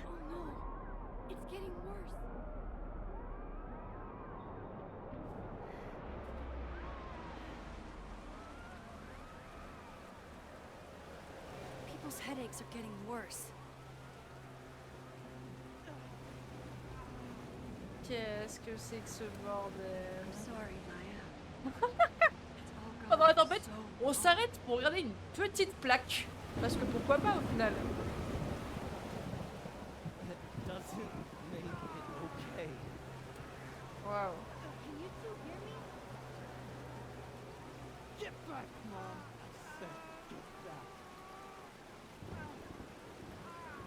Oh no. It's getting worse. People's headaches are getting worse. Qu'est-ce que c'est que ce bordel? Sorry, Maya. Pendant la tempête, on s'arrête pour regarder une petite plaque. Parce que pourquoi pas, au final. That doesn't make it okay. Waouh. Can you two hear me? Get back, Mom! I said get back.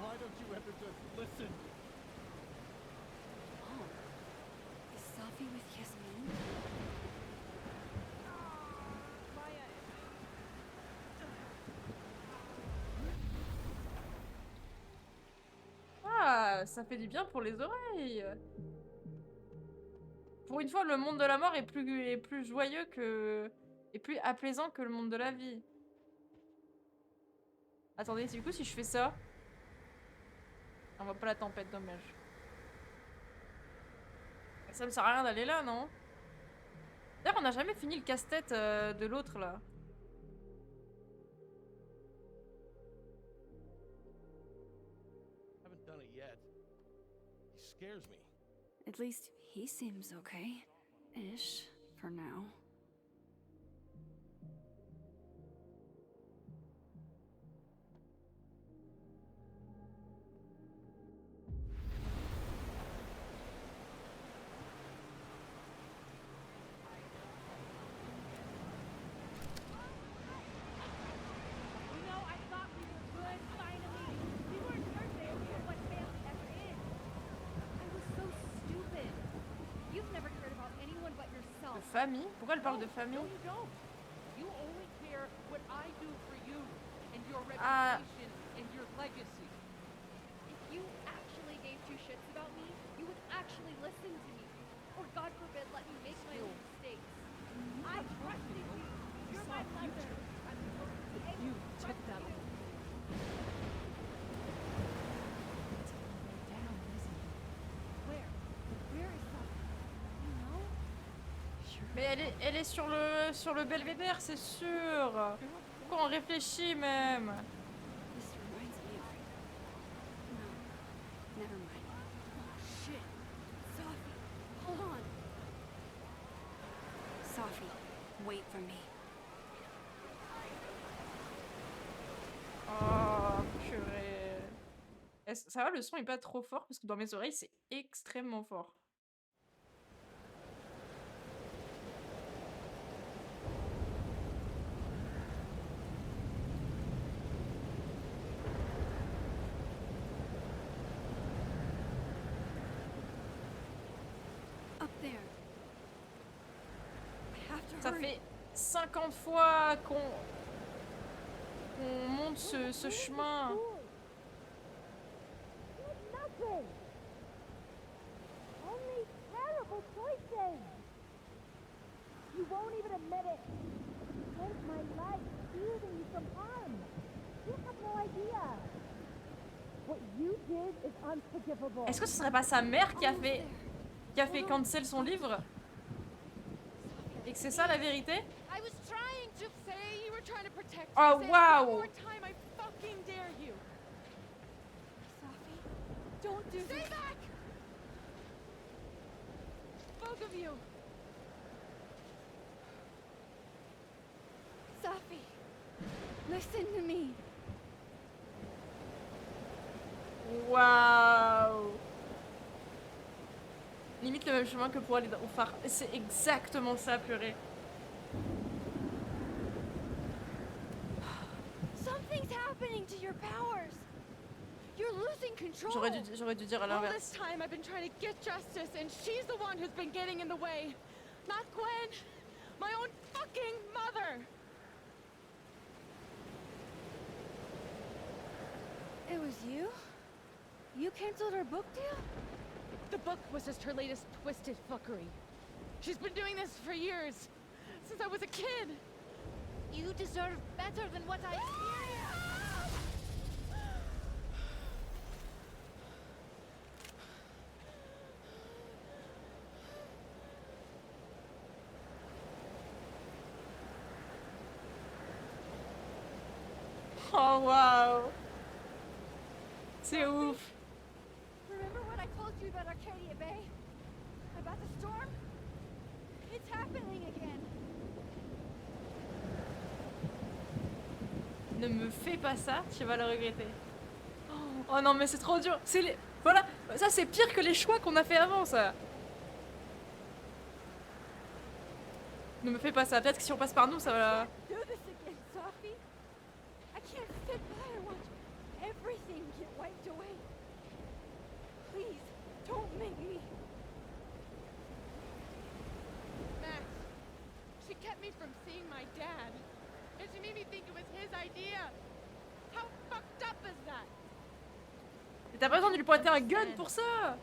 Why don't you ever just listen? Mom, is Safi with Yasmin? Ah, ça fait du bien pour les oreilles. Pour une fois, le monde de la mort est plus joyeux que... est plus apaisant que le monde de la vie. Attendez, du coup, si je fais ça... On voit pas la tempête, dommage. Ça me sert à rien d'aller là, non? D'ailleurs, on n'a jamais fini le casse-tête de l'autre là. Haven't done it yet. He scares me. At least he seems okay. Ish, for now. You know, I thought we were good, finally. We weren't perfect, but what family ever is? I was so stupid. You've never cared about anyone but yourself. De famille? Pourquoi elle parle de famille? No, you don't. You only care what I do for you and your Ah. reputation and your legacy. If you actually gave two shits about me, you would actually listen to me. Or God forbid, let me make my own mistakes. I trusted you. You're my mother. You took them. Where? Where is that? You know? Mais elle est sur le belvédère, c'est sûr. Pourquoi on réfléchit même? This reminds me of... No. Never mind. Oh, shit. Sophie, hold on. Sophie, wait for me. Oh, purée. Ça va, le son est pas trop fort parce que dans mes oreilles, c'est extrêmement fort. Up there. I have to Ça hurry. fait 50 fois qu'on monte ce chemin. Nothing. Only terrible choices. You won't even admit it. Spent my life shielding you from harm. You have no idea. What you did is unforgivable. Est-ce que ce serait pas sa mère qui a fait cancel son livre? Et que c'est ça la vérité? I was trying to say you were trying to protect Oh, me. Say it wow. one more time, I fucking dare you. Sophie, don't do Stay this. back! Both of you. Sophie, listen to me. Waouh! Limite le même chemin que pour aller au phare. C'est exactement ça, purée. Something's happening to your powers. You're losing control. J'aurais dû dire à All l'inverse. this time I've been trying to get justice, and she's the one who's been getting in the way. Not Gwen. My own fucking mother. It was you? You canceled her book deal? The book was just her latest twisted fuckery. She's been doing this for years. Since I was a kid. You deserve better than what I experienced. Oh waouh! C'est ouf! Remember what I told you about Arcadia Bay? About the storm? It's happening again. Ne me fais pas ça, tu vas le regretter. Oh non mais c'est trop dur. Voilà, ça c'est pire que les choix qu'on a fait avant ça. Ne me fais pas ça. Peut-être que si on passe par nous, ça va. Do this again, Sophie. I can't sit by and watch everything get wiped away. Please, don't make me. Max, she kept me from seeing my dad. And she made me think it was his idea. How fucked up is that? T'as pas besoin de lui pointer un gun pour ça.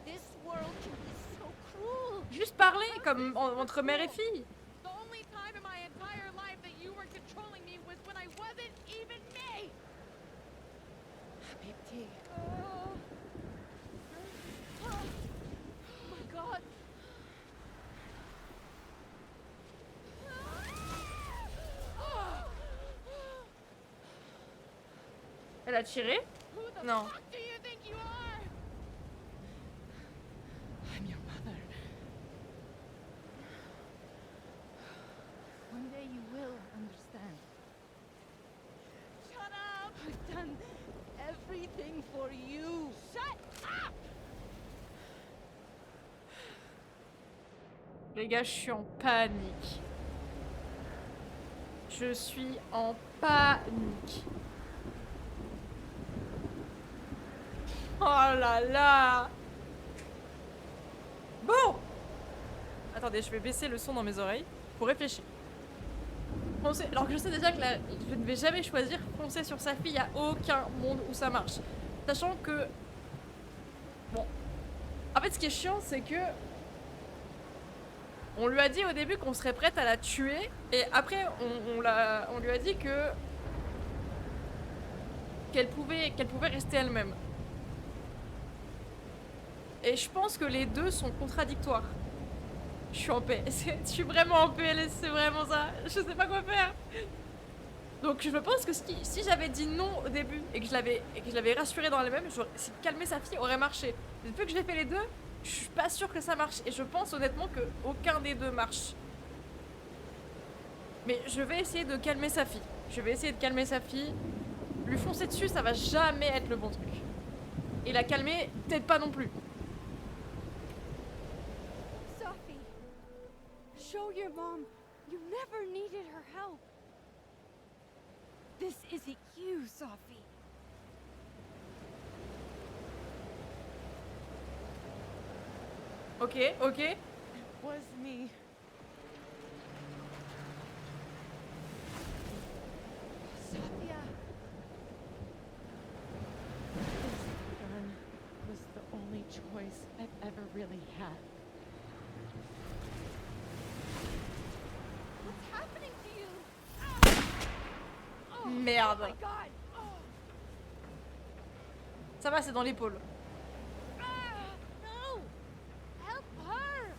This world can be so cruel. Juste parler comme entre mère et fille. The only time in my entire life that you were controlling me was when I wasn't even me. Big T. Oh my God. Elle a tiré? Who the Non. fuck do you think you are? I'm your mother. One day you will understand. Shut up! I've done everything for you. Shut up! Les gars, je suis en panique. Je suis en panique. Oh là là! Bon! Attendez, je vais baisser le son dans mes oreilles pour réfléchir. Foncer, alors que je sais déjà que je ne vais jamais choisir foncer sur sa fille, il n'y a aucun monde où ça marche. Sachant que... Bon. En fait, ce qui est chiant, c'est que... On lui a dit au début qu'on serait prête à la tuer, et après, on lui a dit que... qu'elle pouvait rester elle-même. Et je pense que les deux sont contradictoires. Je suis en PLS, je suis vraiment en PLS, c'est vraiment ça. Je sais pas quoi faire. Donc je pense que si j'avais dit non au début et que je l'avais rassurée dans elle-même, si calmer sa fille aurait marché. Depuis que j'ai fait les deux, je suis pas sûre que ça marche. Et je pense honnêtement que aucun des deux marche. Mais je vais essayer de calmer sa fille. Je vais essayer de calmer sa fille. Lui foncer dessus, ça va jamais être le bon truc. Et la calmer, peut-être pas non plus. Sophie, show your mom you never needed her help. This isn't you, Sophie. Ok, ok. It was me. Sophia. This gun was the only choice I've ever really had. What's happening to you? Oh, Merde. Oh my God. Oh. Ça va, c'est dans l'épaule. No! Help her!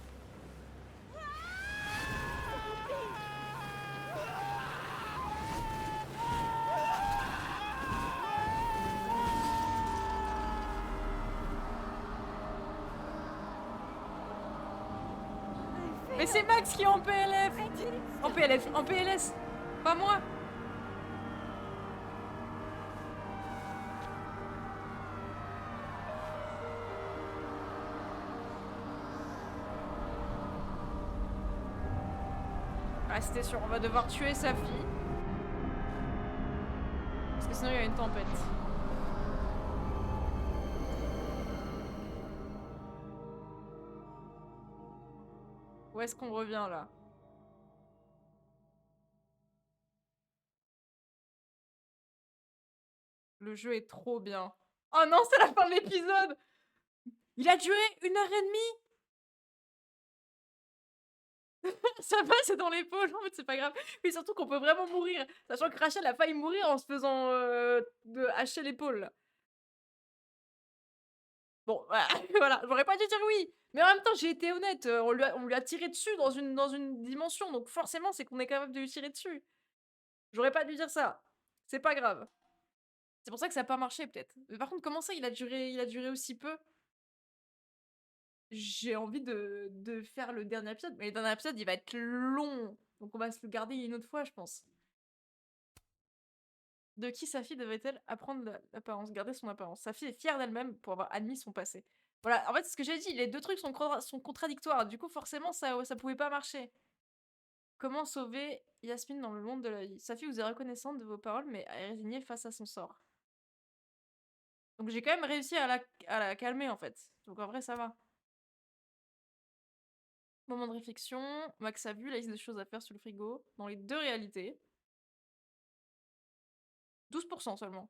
Mais c'est Max qui est en PLF. En PLF, en PLS. Pas moi. Ah, c'était sûr, on va devoir tuer sa fille. Parce que sinon il y a une tempête. Où est-ce qu'on revient là? Le jeu est trop bien. Oh non, c'est la fin de l'épisode! Il a duré 1h30! Ça va, c'est dans l'épaule, en fait, c'est pas grave. Mais surtout qu'on peut vraiment mourir. Sachant que Rachel a failli mourir en se faisant hacher l'épaule. Bon, voilà, voilà. J'aurais pas dû dire oui. Mais en même temps, j'ai été honnête. On lui a tiré dessus dans une dimension. Donc forcément, c'est qu'on est capable de lui tirer dessus. J'aurais pas dû dire ça. C'est pas grave. C'est pour ça que ça a pas marché, peut-être. Mais par contre, comment ça, il a duré aussi peu? J'ai envie de faire le dernier épisode, mais le dernier épisode, il va être long. Donc on va se le garder une autre fois, je pense. De qui sa fille devrait-elle apprendre l'apparence, garder son apparence? Sa fille est fière d'elle-même pour avoir admis son passé. Voilà, en fait, c'est ce que j'ai dit, les deux trucs sont contradictoires. Du coup, forcément, ça pouvait pas marcher. Comment sauver Yasmine dans le monde de la vie? Sa fille vous est reconnaissante de vos paroles, mais est résignée face à son sort. Donc j'ai quand même réussi à la calmer, en fait. Donc en vrai, ça va. Moment de réflexion. Max a vu la liste de choses à faire sur le frigo. Dans les deux réalités. 12% seulement.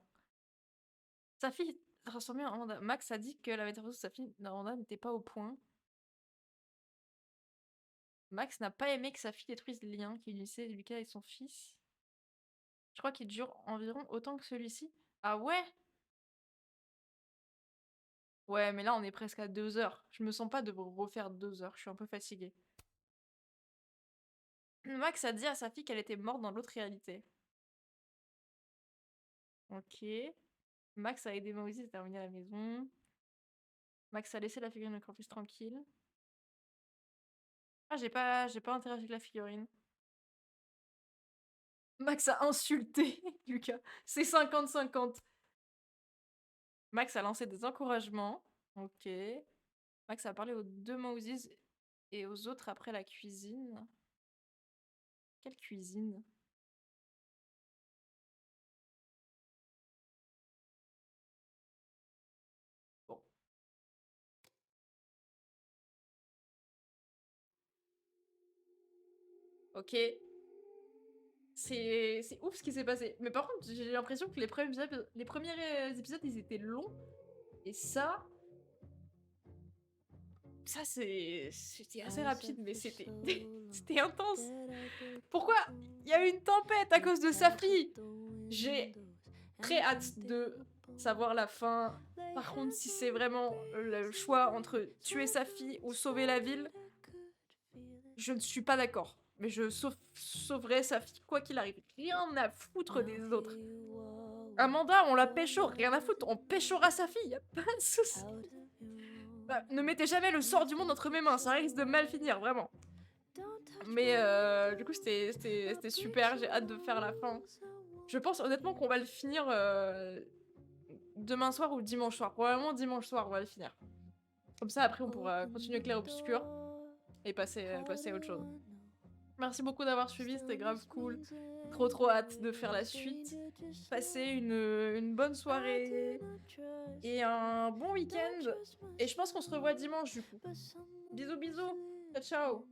Sa fille transformée en Amanda. Max a dit que la métamorphose de sa fille Amanda n'était pas au point. Max n'a pas aimé que sa fille détruise les liens qui unissaient Lucas et son fils. Je crois qu'il dure environ autant que celui-ci. Ah ouais? Ouais, mais là on est presque à 2 heures. Je me sens pas de refaire 2 heures. Je suis un peu fatiguée. Max a dit à sa fille qu'elle était morte dans l'autre réalité. Ok. Max a aidé Moses à terminer la maison. Max a laissé la figurine de Corpus tranquille. Ah, j'ai pas interagi avec la figurine. Max a insulté Lucas. C'est 50-50. Max a lancé des encouragements. Ok. Max a parlé aux deux Moses et aux autres après la cuisine. Quelle cuisine? Bon. Ok. C'est ouf ce qui s'est passé. Mais par contre, j'ai l'impression que les premiers épisodes, ils étaient longs. Et ça c'était assez rapide, mais c'était intense. Pourquoi il y a eu une tempête à cause de Safi? J'ai très hâte de savoir la fin. Par contre, si c'est vraiment le choix entre tuer Safi ou sauver la ville, je ne suis pas d'accord. Mais je sauverai Safi quoi qu'il arrive. Rien à foutre des autres. Amanda, on la pécho, rien à foutre. On péchora Safi, y a pas de souci. Bah, ne mettez jamais le sort du monde entre mes mains, ça risque de mal finir, vraiment. Mais du coup, c'était super, j'ai hâte de faire la fin. Je pense honnêtement qu'on va le finir demain soir ou dimanche soir. Probablement dimanche soir, on va le finir. Comme ça, après, on pourra continuer Clair Obscur et passer à autre chose. Merci beaucoup d'avoir suivi, c'était grave cool. Trop hâte de faire la suite. Passez une bonne soirée et un bon week-end. Et je pense qu'on se revoit dimanche du coup. Bisous bisous. Ciao ciao.